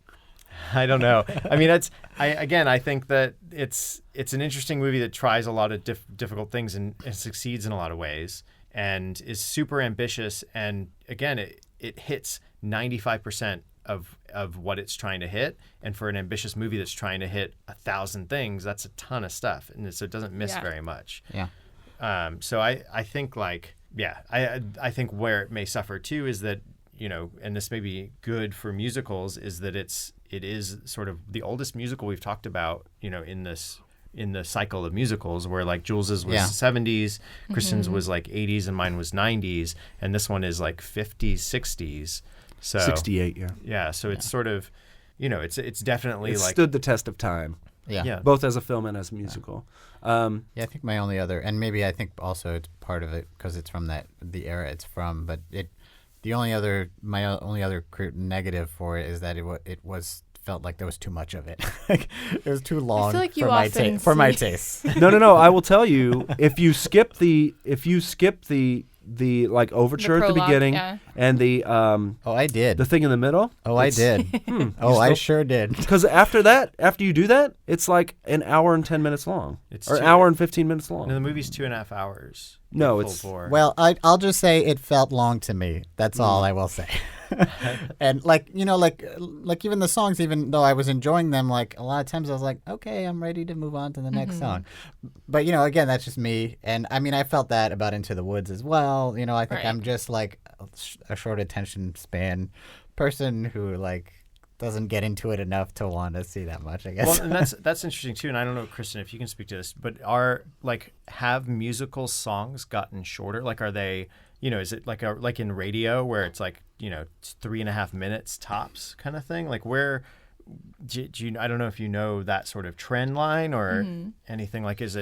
I don't know. I mean, I think that it's an interesting movie that tries a lot of difficult things and succeeds in a lot of ways, and is super ambitious. And again, it hits 95% of what it's trying to hit. And for an ambitious movie that's trying to hit 1,000 things, that's a ton of stuff, and so it doesn't miss Yeah. very much. Yeah. So I think like, yeah, I think where it may suffer too is that, you know, and this may be good for musicals, is that it is sort of the oldest musical we've talked about, you know, in the cycle of musicals, where like Jules's was Yeah. 70s, Kristen's was like 80s, and mine was 90s, and this one is like 50s, 60s. So 68, yeah. yeah, so it's sort of, you know, it's definitely It like, stood the test of time, Yeah. both as a film and as a musical. Yeah, I think my only other, and maybe I think also it's part of it because it's from the era it's from, but my only other negative for it is that it felt like there was too much of it. Like, it was too long like you for my often for my see- taste. No. I will tell you, if you skip the like overture at the prologue, beginning yeah. and the Oh, I did. thing in the middle. Oh, I did. Oh, I sure did. Because after you do that, it's like an hour and 10 minutes long, It's or an two- hour and 15 minutes long. no, the movie's 2.5 hours. No, full it's- bore. Well, I'll just say it felt long to me. That's all I will say. And like, you know, like even the songs, even though I was enjoying them, like a lot of times I was like, okay, I'm ready to move on to the next song. But you know, again, that's just me. And I mean, I felt that about Into the Woods as well. You know, I think Right. I'm just like a short attention span person who like doesn't get into it enough to want to see that much, I guess. Well, and that's interesting too. And I don't know, Kristen, if you can speak to this, but have musical songs gotten shorter? Like, are they, you know, is it like in radio where it's like, you know, 3.5 minutes tops kind of thing? Like, where do you? I don't know if you know that sort of trend line or anything. Like, is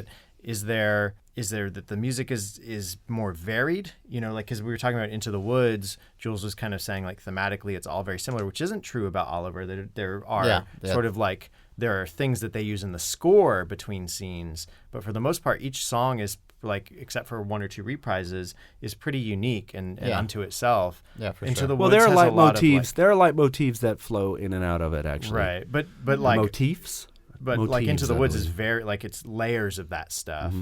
there that the music is more varied, you know, like, because we were talking about Into the Woods, Jules was kind of saying like thematically it's all very similar, which isn't true about Oliver. There are Yeah. sort of like, there are things that they use in the score between scenes, but for the most part each song is like, except for one or two reprises, is pretty unique and Yeah. unto itself. Yeah, for Into sure. the Well, Woods there are has a lot of, leitmotifs. There are leitmotifs that flow in and out of it, actually. right, but like Motifs. But like Into Motifs, the I Woods is believe. very, like, it's layers of that stuff.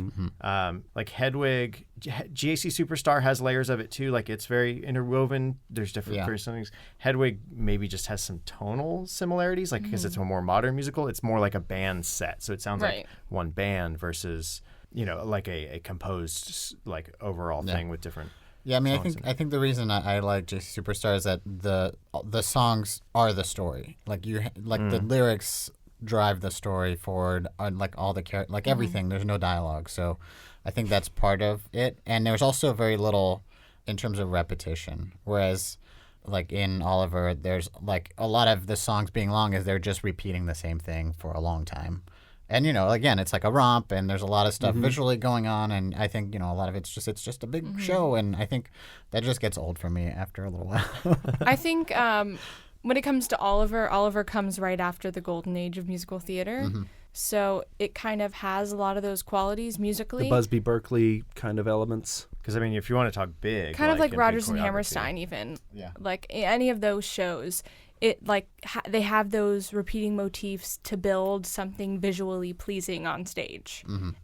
Like Hedwig, GAC Superstar has layers of it too. Like, it's very interwoven. There's different things. Hedwig maybe just has some tonal similarities, like, because it's a more modern musical. It's more like a band set, so it sounds Right. like one band versus, you know, like a composed like overall thing with different. Yeah, I mean, songs I think the reason I like JC Superstar is that the songs are the story. Like the lyrics drive the story forward, on like all the like everything. There's no dialogue, so I think that's part of it. And there's also very little in terms of repetition. Whereas, like in Oliver, there's like a lot of the songs being long is they're just repeating the same thing for a long time. And, you know, again, it's like a romp and there's a lot of stuff visually going on. And I think, you know, a lot of it's just a big show. And I think that just gets old for me after a little while. I think when it comes to Oliver comes right after the golden age of musical theater. So it kind of has a lot of those qualities musically. The Busby Berkeley kind of elements. Because, I mean, if you want to talk big. Kind of like in Rodgers big and choreography. Hammerstein even. Yeah. Like any of those shows, it like they have those repeating motifs to build something visually pleasing on stage.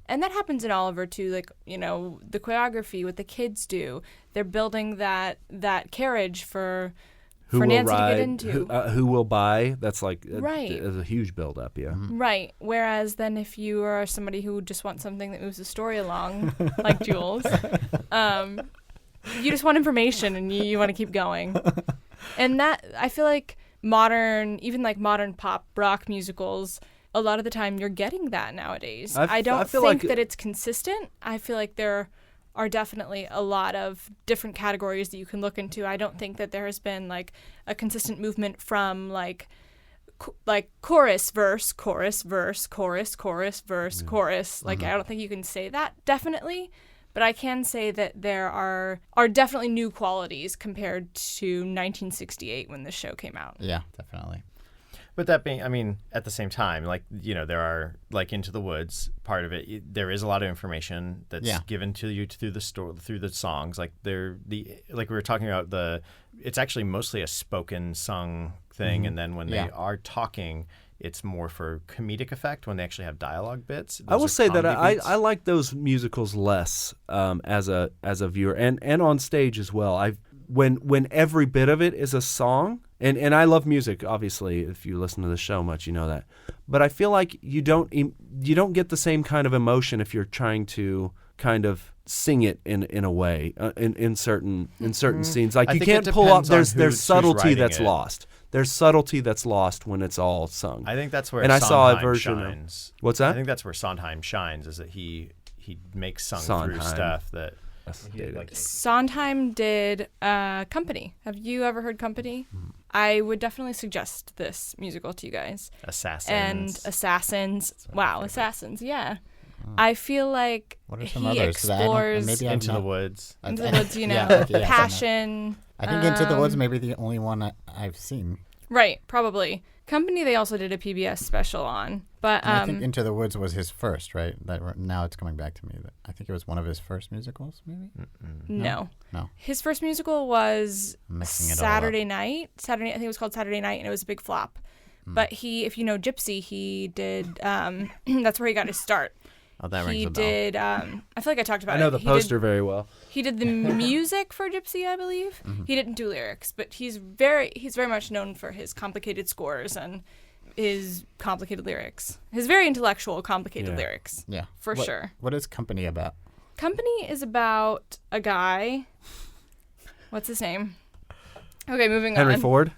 And that happens in Oliver too, like, you know, the choreography, what the kids do. They're building that carriage for Who for will Nancy ride, to get into. who will buy? That's like Right. a huge build up. Yeah. Right. Whereas then if you are somebody who just wants something that moves the story along, like Jules, you just want information and you want to keep going. And that, I feel like even modern pop rock musicals, a lot of the time you're getting that nowadays. I don't think that it's consistent. I feel like there are definitely a lot of different categories that you can look into. I don't think that there has been like a consistent movement from like chorus, verse, chorus, verse, chorus, chorus, verse, chorus. Like I don't think you can say that definitely, but I can say that there are definitely new qualities compared to 1968 when the show came out. Yeah, definitely. But that being, I mean, at the same time, like, there are, like, Into the Woods, part of it, there is a lot of information that's given to you through the through the songs. Like, like we were talking about, it's actually mostly a spoken sung thing, and then when they are talking, it's more for comedic effect when they actually have dialogue bits. I will say that I like those musicals less as a viewer and on stage as well. When every bit of it is a song, and I love music, obviously. If you listen to the show much, you know that. But I feel like you don't get the same kind of emotion if you're trying to kind of sing it in a way in certain scenes. Like you can't pull up. There's subtlety that's lost. There's subtlety that's lost when it's all sung. I think that's where I saw a version shines. What's that? I think that's where Sondheim shines, is that he makes sung through stuff that. Sondheim did Company. Have you ever heard Company? I would definitely suggest this musical to you guys. Assassins. Wow, Assassins, yeah. I feel like what are some he others? explores maybe Into the Woods. Into the Woods, passion. I think Into the Woods may be the only one I've seen. Right, probably. Company they also did a PBS special on. But I think Into the Woods was his first, right? Now it's coming back to me. I think it was one of his first musicals, maybe? No. No. His first musical was Saturday Night. I think it was called Saturday Night, and it was a big flop. But if you know Gypsy, he did, that's where he got his start. Oh, that rings a bell. He did, I feel like I talked about it. I know the poster very well. He did the music for Gypsy, I believe. He didn't do lyrics, but he's very much known for his complicated scores and his complicated lyrics. His very intellectual, complicated lyrics. Yeah. For sure. What is Company about? Company is about a guy. What's his name? Okay, moving on. Henry Ford?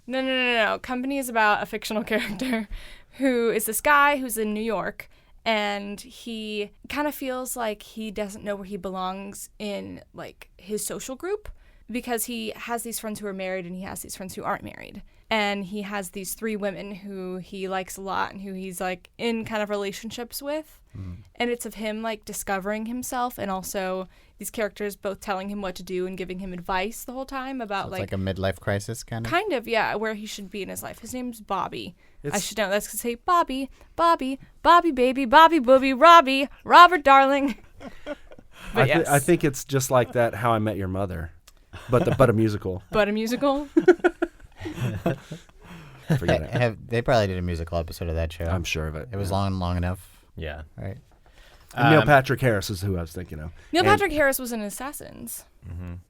No. Company is about a fictional character who is this guy who's in New York. And he kind of feels like he doesn't know where he belongs in like his social group because he has these friends who are married and he has these friends who aren't married. And he has these 3 women who he likes a lot and who he's like in kind of relationships with. And it's of him like discovering himself and also these characters both telling him what to do and giving him advice the whole time about so it's like a midlife crisis kind of? Kind of, yeah, where he should be in his life. His name's Bobby. I should know. That's to say Bobby, baby, Bobby, booby, Robbie, Robert, darling. But yes. I think it's just like that How I Met Your Mother, but a musical. But a musical? Forget it. They probably did a musical episode of that show. I'm sure of it. It was long enough. Yeah. Right. And Neil Patrick Harris is who I was thinking of. Neil Patrick Harris was in Assassins.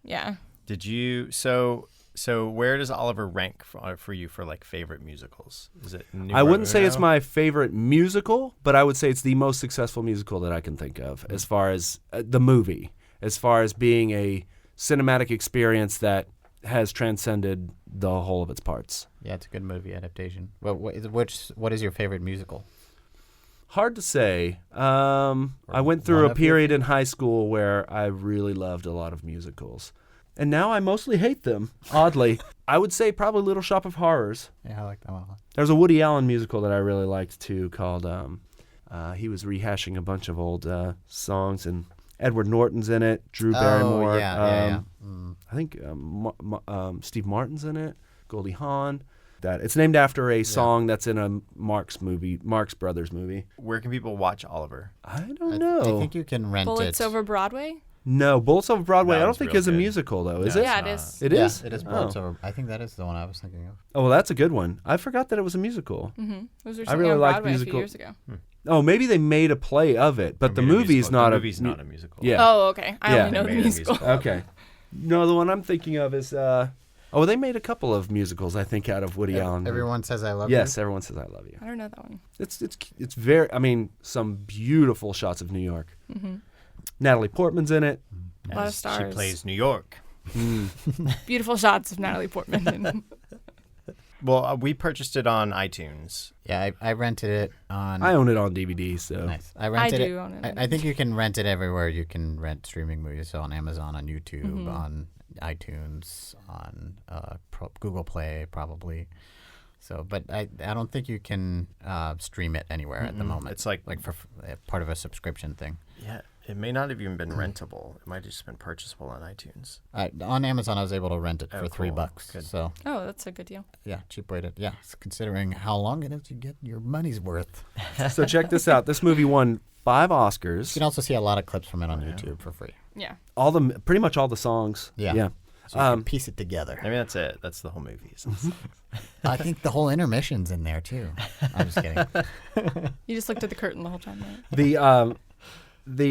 Yeah. Did you so where does Oliver rank for you for like favorite musicals? Is it I wouldn't say it's my favorite musical, but I would say it's the most successful musical that I can think of as far as the movie, as far as being a cinematic experience that has transcended the whole of its parts. Yeah, it's a good movie adaptation. Well, what is your favorite musical? Hard to say. I went through a period in high school where I really loved a lot of musicals. And now I mostly hate them, oddly. I would say probably Little Shop of Horrors. Yeah, I like that one a lot. There's a Woody Allen musical that I really liked, too, called, he was rehashing a bunch of old songs, and Edward Norton's in it, Drew Barrymore. Yeah. I think Steve Martin's in it, Goldie Hawn. It's named after a song that's in a Marx Brothers movie. Where can people watch Oliver? I don't know. I think you can rent Bullets it. Over Broadway? No, Bullets Over Broadway That I don't one's think real is a good. musical, though, is No, it? Yeah, it's it not. is. It is? It is Bullets Over. I think that is the one I was thinking of. Oh, well, that's a good one. I forgot that it was a musical. Mm-hmm. Those were I really on like Broadway musical- a few years ago. Oh, maybe they made a play of it, but the movie's not the a movie's not a musical. Yeah. Oh, okay. I Yeah. only know the They made a musical. musical. Okay. No, the one I'm thinking of is Oh, they made a couple of musicals, I think, out of Woody Allen. Everyone Says I Love You? Yes, Everyone Says I Love You. I don't know that one. It's very, I mean, some beautiful shots of New York. Mm-hmm. Natalie Portman's in it. A lot of stars. She plays New York. Beautiful shots of Natalie Portman. Well, we purchased it on iTunes. Yeah, I rented it on... I own it on DVD, so. Nice. I rented I do own it. I think you can rent it everywhere you can rent streaming movies. So on Amazon, on YouTube, on iTunes, on Google Play, probably. So, but I don't think you can stream it anywhere at the moment. It's like for part of a subscription thing. Yeah, it may not have even been rentable. It might have just been purchasable on iTunes. On Amazon, I was able to rent it for $3. Good. So Oh, that's a good deal. yeah, cheap way to considering how long it is, you get your money's worth. So check this out. This movie won 5 Oscars. You can also see a lot I clips from it on YouTube for free. Yeah. Pretty much all the songs. Yeah. So you can piece it together. I mean, that's it. That's the whole movie. I think the whole intermission's in there too. I'm just kidding. You just looked at the curtain the whole time, right?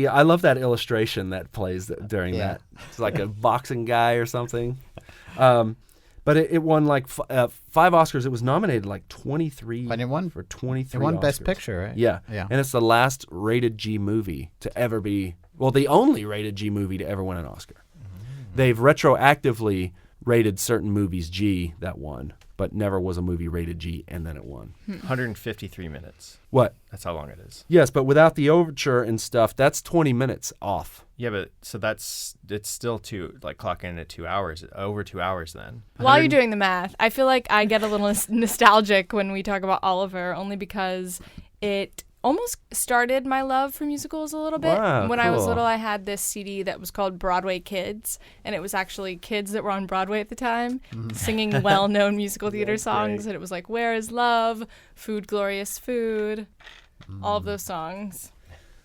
I love that illustration that plays during that. It's like a boxing guy or something. But it won like 5 Oscars. It was nominated like 23. But it won for 23. It won Oscars. Best Picture, right? Yeah. Yeah. And it's the last rated G movie to ever be, well, the only rated G movie to ever win an Oscar. They've retroactively rated certain movies G that won, but never was a movie rated G and then it won. 153 minutes. What? That's how long it is. Yes, but without the overture and stuff, that's 20 minutes off. Yeah, but so it's still clocking in at 2 hours, over 2 hours then. While you're doing the math, I feel like I get a little nostalgic when we talk about Oliver, only because it almost started my love for musicals a little bit. Wow, when I was cool. little, I had this CD that was called Broadway Kids, and it was actually kids that were on Broadway at the time singing well-known musical theater songs, and it was like Where is Love, Food, Glorious Food, all of those songs.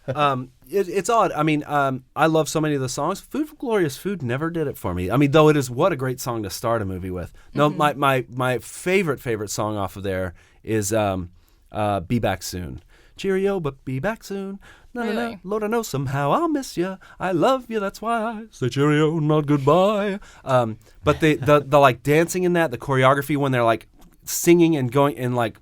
It's odd. I mean, I love so many of the songs. Food for Glorious Food never did it for me. I mean, though it is what a great song to start a movie with. No, my favorite song off of there is Be Back Soon. Cheerio, but be back soon. Really? Lord, I know somehow I'll miss you. I love you, that's why I say cheerio, not goodbye. But the like dancing in that, the choreography when they're like singing and going and like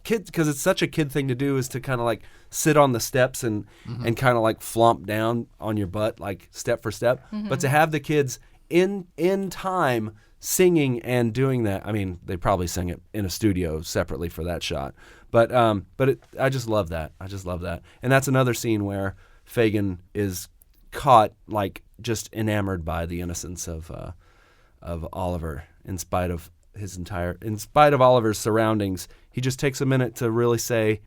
kids, because it's such a kid thing to do, is to kind of like sit on the steps and kind of like flomp down on your butt, like step for step. But to have the kids in time singing and doing that, I mean, they probably sang it in a studio separately for that shot. But I just love that. And that's another scene where Fagin is caught like just enamored by the innocence of Oliver in spite of Oliver's surroundings. He just takes a minute to really say,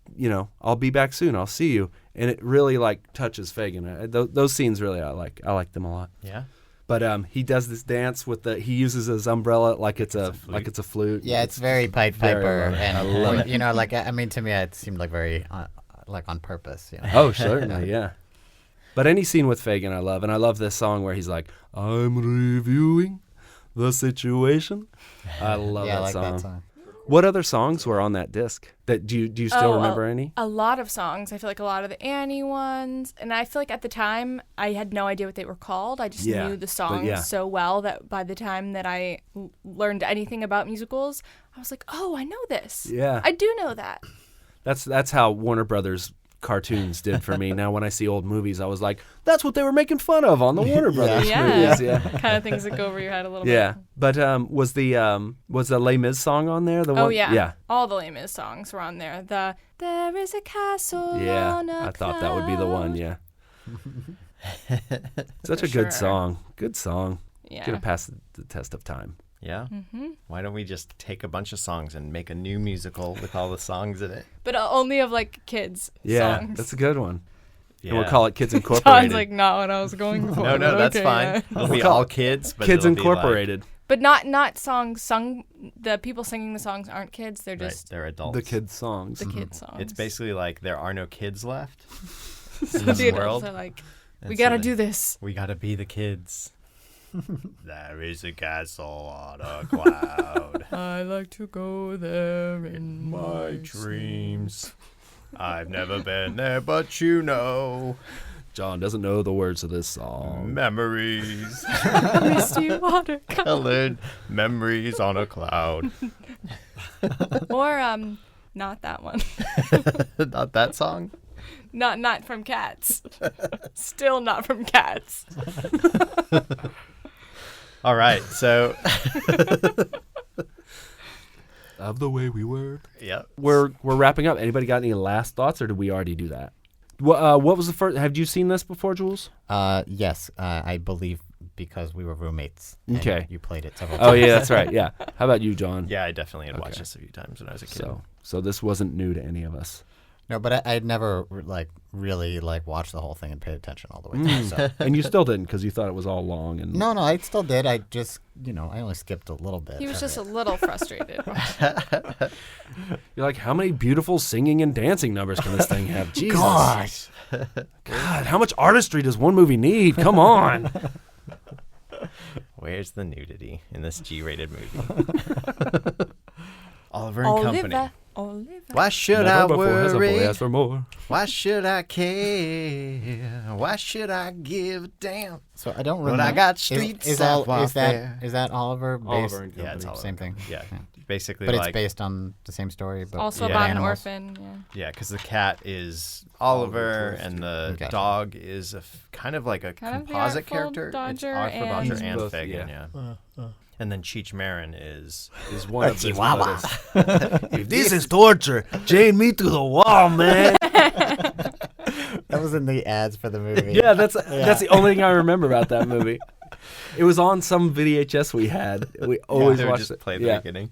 I'll be back soon. I'll see you. And it really like touches Fagin. Those scenes really I like them a lot. Yeah. But he does this dance he uses his umbrella like it's a flute. Yeah, it's very Pied Piper, very and I love it. to me, it seemed like very on purpose. Oh, certainly, yeah. But any scene with Fagin, I love, and I love this song where he's like, "I'm reviewing the situation." I love Yeah, I like song. that song. What other songs were on that disc? Do you still remember any? A lot of songs. I feel like a lot of the Annie ones. And I feel like at the time, I had no idea what they were called. I just knew the songs so well that by the time that I learned anything about musicals, I was like, oh, I know this. Yeah. I do know that. That's how Warner Brothers cartoons did for me. Now when I see old movies, I was like, that's what they were making fun of on the Warner Brothers movies. Yeah. Kind of things that go over your head a little bit. Yeah. But was the Les Mis song on there? Yeah. All the Les Mis songs were on there. There is a castle on a I thought that would be the one, yeah. Such a good song. Good song. Yeah. Could have passed the test of time. Yeah. Why don't we just take a bunch of songs and make a new musical with all the songs in it? But only of like kids songs. That's a good one. Yeah. And we'll call it Kids Incorporated. Sounds like not what I was going for. No, that's okay, fine. yeah. It'll be all kids, but Kids it'll be Incorporated. But not songs sung. The people singing the songs aren't kids. They're Right, just they're adults. The kids' songs. the kids songs. It's basically like there are no kids left so in the this adults world. are like, And we so gotta they- do this. We gotta be the kids. There is a castle on a cloud. I like to go there in My dreams. I've never been there, but you know. John doesn't know the words of this song. Memories. Misty watercolor. Colored memories on a cloud. Or not that one. Not that song? Not from Cats. Still not from Cats. All right, so Of the way we were. yeah, We're wrapping up. Anybody got any last thoughts, or did we already do that? What was the first? Have you seen this before, Jules? Yes, I believe because we were roommates. and Okay. You played it several times. Oh yeah, that's right. Yeah. How about you, John? yeah, I definitely had watched Okay. this a few times when I was a kid. So this wasn't new to any of us. No, but I'd never really watched the whole thing and paid attention all the way through. So. And you still didn't because you thought it was all long. And No, I still did. I just, I only skipped a little bit. He was of just a it. little frustrated. You're like, how many beautiful singing and dancing numbers can this thing have? Jesus. Gosh. God, how much artistry does one movie need? Come on. Where's the nudity in this G-rated movie? Oliver and Company. Oliver. Why should Never I before has a boy worry? asked for more. Why should I care? Why should I give a damn? So I don't But remember. I got street is that warfare. is that Oliver? Based, Oliver and Yeah, it's Company. Oliver. same thing. Yeah, basically But like it's based on the same story. But Also Yeah. about an animals. orphan. Yeah. yeah, because the cat is Oliver Twist. and the Okay. dog is kind of like a Kind of the composite Artful character. Dodger it's Artful and- Dodger and Both, Fagin, yeah. yeah. And then Cheech Marin is One of the Chihuahua. if this is torture, chain me to the wall, man. That was in the ads for the movie. Yeah, that's the only thing I remember about that movie. It was on some VHS we had. We always they would watched just it. play the Yeah. beginning.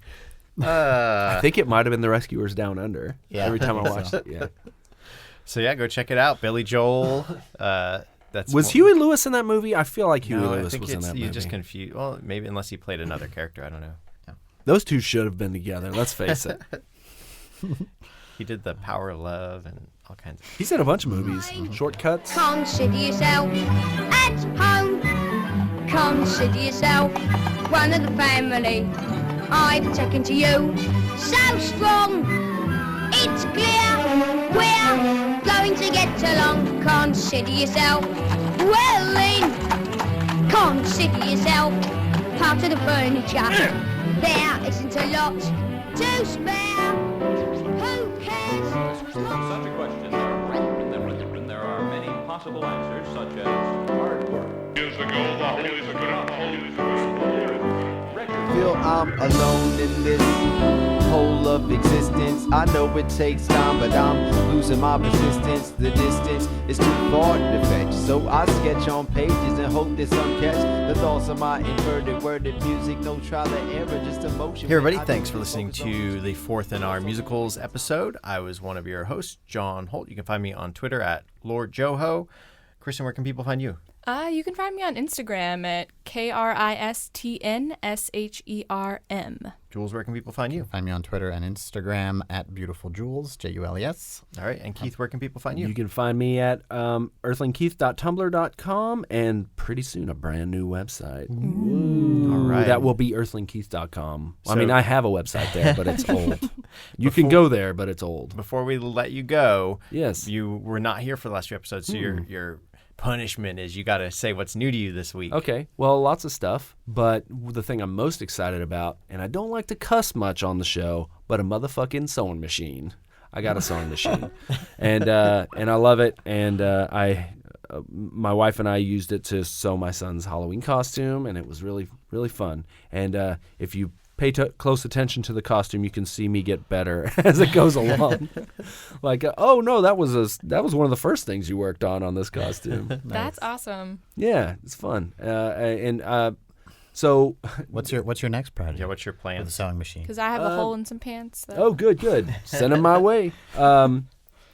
I think it might have been The Rescuers Down Under. Yeah, Every time I I think watched so. it, yeah. So yeah, go check it out. Billy Joel. That's Was Huey Lewis in that movie? I feel like Huey No, I Lewis think was in it's, that you movie. just confused. Well, maybe unless he played another character, I don't know. Those two should have been together. Let's face it. He did the Power of Love and all kinds of. He's in a bunch of movies. Shortcuts. Consider yourself at home. Consider yourself one of the family. I've taken to you so strong. It's clear we're going to get along. Consider yourself well in. Consider yourself part of the furniture. There isn't a lot to spare. Who cares? Such a question, there are written and written. There are many possible answers, such as hard work. Years ago, the holies are good. Feel I'm alone in this whole of existence. I know it takes time, but I'm losing my persistence. The distance is too far to fetch, so I sketch on pages and hope that some catch the thoughts of my inverted worded music. No trial and error, just emotion. Hey everybody, thanks for listening to the fourth in our musicals episode. I was one of your hosts, John Holt. You can find me on Twitter at Lord Joho. Kristen, where can people find you? You can find me on Instagram at KRISTNSHERM. Jules, where can people find you? Find me on Twitter and Instagram at BeautifulJules, JULES. All right, and Keith, where can people find you? You can find me at earthlingkeith.tumblr.com and pretty soon a brand new website. All right. That will be earthlingkeith.com. I So- mean, I have a website there, but it's old. You can go there, but it's old. Before we let you go, Yes. you were not here for the last few episodes, so your punishment is you got to say what's new to you this week. Okay, well, lots of stuff, but the thing I'm most excited about, and I don't like to cuss much on the show, but a motherfucking sewing machine. I got a sewing machine, and I love it. And my wife and I used it to sew my son's Halloween costume, and it was really, really fun. And if you pay close attention to the costume, you can see me get better as it goes along. Like, oh no, that was one of the first things you worked on this costume. That's awesome. Yeah, it's fun. So, What's your next project? Yeah, what's your For the plan? sewing machine. Because I have a hole in some pants. That oh, good. Send them my way.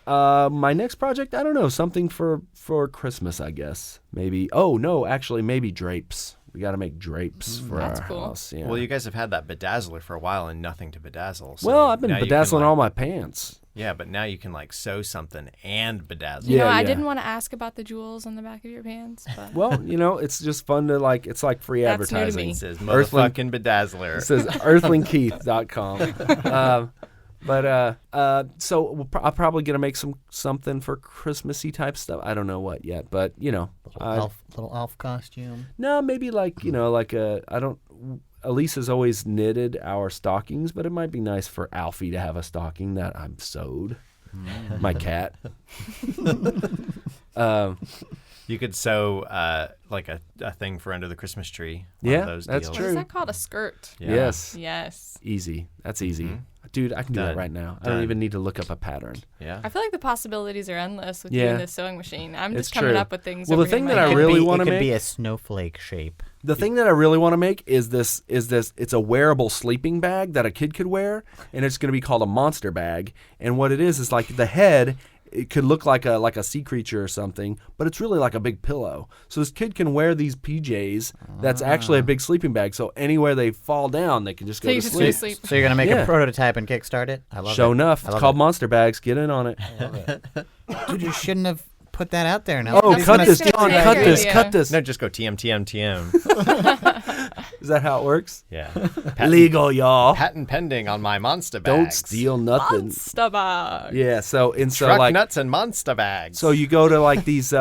My next project, I don't know, something for Christmas, I guess. Maybe. Oh no, actually, maybe drapes. We got to make drapes for That's our cool. house. Yeah. Well, you guys have had that bedazzler for a while and nothing to bedazzle. So Well, I've been now you can, bedazzling all like- my pants. Yeah, but now you can like sew something and bedazzle. You know, Yeah, I yeah. didn't want to ask about the jewels on the back of your pants, but Well, it's just fun to it's like free That's new to advertising. me. It says Earthling- motherfucking bedazzler. It says earthlingkeith.com. But so I'm probably gonna make something for Christmassy type stuff. I don't know what yet, but Little elf costume. No, maybe like Elise has always knitted our stockings, but it might be nice for Alfie to have a stocking that I'm sewed. My cat. You could sew like a thing for under the Christmas tree. Yeah, those that's deals. true. What is that called? A skirt. Yeah. Yes. Yes. Easy. That's easy. Dude, I can do that Done. right now. I Done. don't even need to look up a pattern. Yeah. I feel like the possibilities are endless with you Yeah. and this sewing machine. I'm It's just coming true. up with things. Well, the over here thing in that my I head. really It wanna could be make- a snowflake shape. The thing that I really want to make is this. It's a wearable sleeping bag that a kid could wear, and it's going to be called a monster bag. And what it is like the head. It could look like a sea creature or something, but it's really like a big pillow. So this kid can wear these PJs. That's actually a big sleeping bag. So anywhere they fall down, they can just go So you to just go to sleep. sleep. So you're gonna make Yeah. a prototype and kickstart it? I love it. Show enough. I It's love called it. monster bags. Get in on it. Dude, you shouldn't have put that out there. Now. Oh, That's cut gonna this, stick John. to Cut your this. idea. Cut this. No, just go TM. Is that how it works? Yeah. Legal, y'all. Patent pending on my monster bags. Don't steal nothing. Monster bag. Yeah. So Truck like. nuts and monster bags. So you go to like these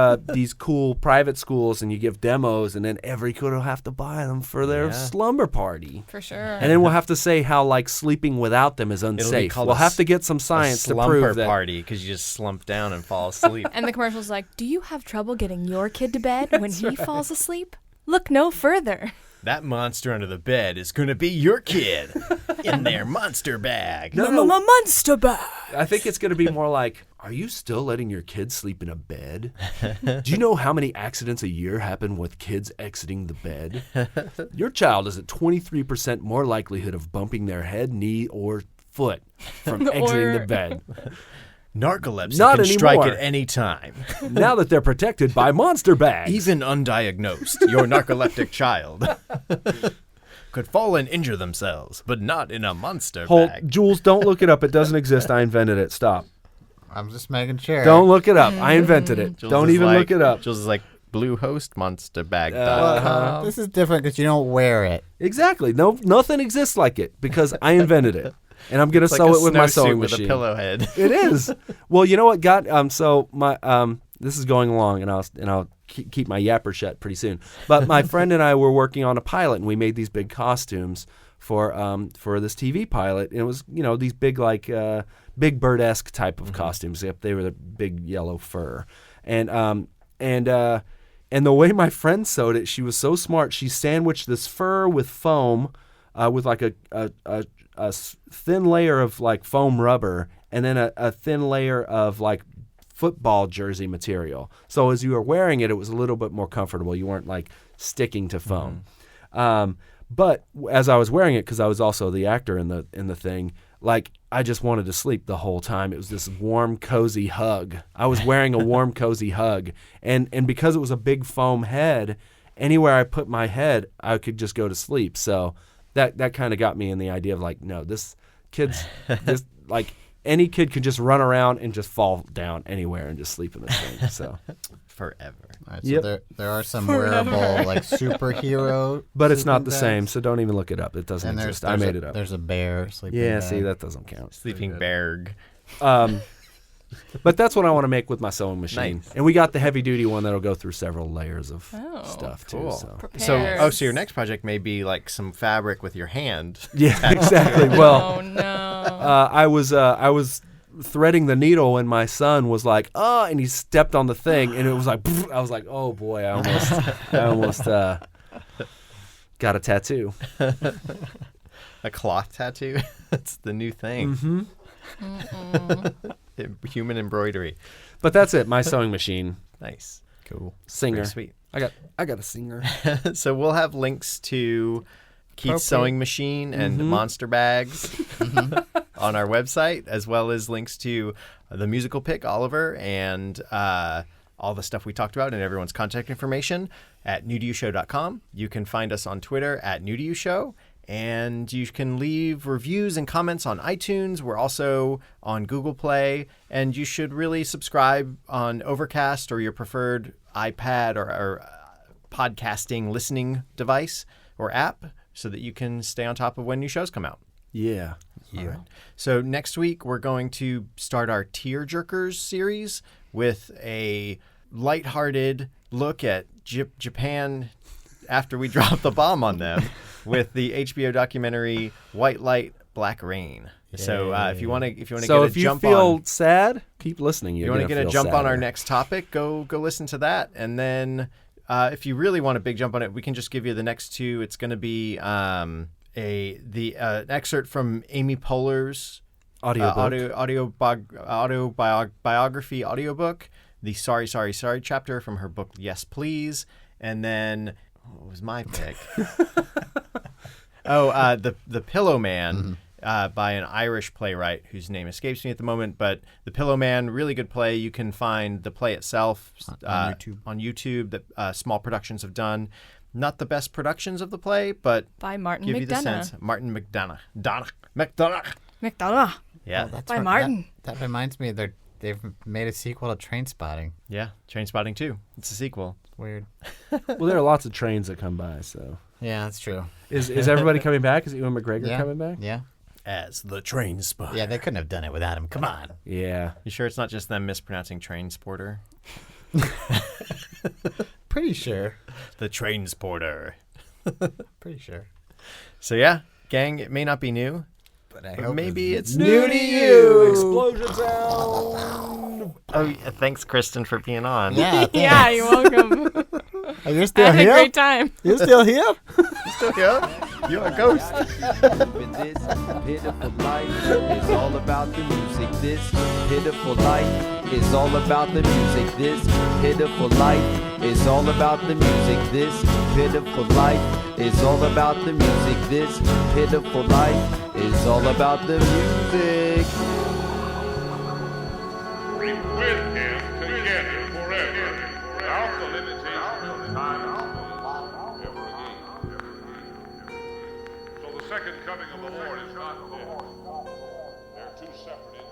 cool private schools and you give demos, and then every kid will have to buy them for their slumber party. For sure. And then we'll have to say how like sleeping without them is It'll be unsafe. called We'll a have to get some science to slumper prove that. party because you just slump down and fall asleep. And the commercial's like, do you have trouble getting your kid to bed when he falls asleep? Look no further. That monster under the bed is going to be your kid in their monster bag. Monster bag. I think it's going to be more like, are you still letting your kids sleep in a bed? Do you know how many accidents a year happen with kids exiting the bed? Your child is at 23% more likelihood of bumping their head, knee, or foot from exiting the bed. Narcolepsy Not can strike anymore. at any time. Now that they're protected by monster bags. Even undiagnosed, your narcoleptic child could fall and injure themselves, but not in a monster bag. Jules, don't look it up. It doesn't exist. I invented it. Stop. I'm just making sure. Don't look it up. I invented it. Jules Don't is even like- look it up. Jules is like Blue Host monster bag. This is different because you don't wear it. Exactly. No, nothing exists like it because I invented it, and I'm gonna It's like sew a it with my snowsuit sewing with machine. a pillow head. It is. Well, you know what? So my this is going along, and I'll keep my yapper shut pretty soon. But my friend and I were working on a pilot, and we made these big costumes for this TV pilot. And it was these big Big Bird-esque type of costumes. Yep, they were the big yellow fur, and the way my friend sewed it, she was so smart. She sandwiched this fur with foam, with like a thin layer of like foam rubber, and then a thin layer of like football jersey material. So as you were wearing it, it was a little bit more comfortable. You weren't like sticking to foam. But as I was wearing it, because I was also the actor in the thing, like I just wanted to sleep the whole time. It was this warm, cozy hug. I was wearing a warm, cozy hug, and because it was a big foam head, anywhere I put my head, I could just go to sleep. So that kind of got me in the idea of like, no, this like any kid could just run around and just fall down anywhere and just sleep in this thing. So Forever. All right, so there are some wearable like superhero, but it's not sleeping the same, bags. so don't even look it up. It doesn't And exist. I made it up. There's a bear sleeping. Yeah, bag. see, that doesn't count. Sleeping berg. But that's what I want to make with my sewing machine. Nice. And we got the heavy duty one that'll go through several layers of stuff too. Cool. So. So your next project may be like some fabric with your hand. Yeah, exactly. Well, Oh no. I was threading the needle when my son was like, "Oh," and he stepped on the thing, and it was like, I was like, "Oh boy, I almost got a tattoo." A cloth tattoo. That's the new thing. Human embroidery. But that's it. My sewing machine. Nice. Cool. Singer. Very sweet. I got a singer. So we'll have links to Keith's sewing machine and monster bags on our website, as well as links to the musical pick, Oliver, and all the stuff we talked about and everyone's contact information at newtoyoushow.com. You can find us on Twitter at newtoyoushow, and you can leave reviews and comments on iTunes. We're also on Google Play, and you should really subscribe on Overcast or your preferred iPad or podcasting listening device or app so that you can stay on top of when new shows come out. Yeah. All right. So next week we're going to start our Tear Jerkers series with a lighthearted look at Japan after we drop the bomb on them with the HBO documentary White Light, Black Rain. So if you want to get a jump on, if you feel sad, keep listening. You want to get a jump on our next topic, go listen to that. And then if you really want a big jump on it, we can just give you the next two. It's going to be an excerpt from Amy Poehler's autobiography audiobook, the Sorry, Sorry, Sorry chapter from her book Yes Please. And then what was my pick? The Pillow Man. By an Irish playwright whose name escapes me at the moment, but The Pillow Man, really good play. You can find the play itself on YouTube that Small Productions have done. Not the best productions of the play, but by Martin give McDonagh. You the sense. Martin McDonagh. McDonagh. Yeah. By Martin. That reminds me, they've made a sequel to Trainspotting. Yeah, Trainspotting 2. It's a sequel. It's weird. Well, there are lots of trains that come by, so. Yeah, that's true. Is everybody coming back? Is Ewan McGregor coming back? Yeah. As the train spotter. Yeah, they couldn't have done it without him. Come on. Yeah. You sure it's not just them mispronouncing train sporter? Pretty sure. The train sporter. Pretty sure. So yeah, gang, it may not be new, but maybe it's new to you. Explosion sound. Oh, yeah, thanks, Kristen, for being on. Yeah, yeah, you're welcome. Are you still I had here? a great time. You still here? Still here? You're a ghost. This pitiful life is all about the music. This pitiful life is all about the music. This pitiful life is all about the music. This pitiful life is all about the music. This pitiful life is all about the music. Be with him together forever, without the limitation of time ever again. So the second coming of the Lord is not there. They're two separate entities.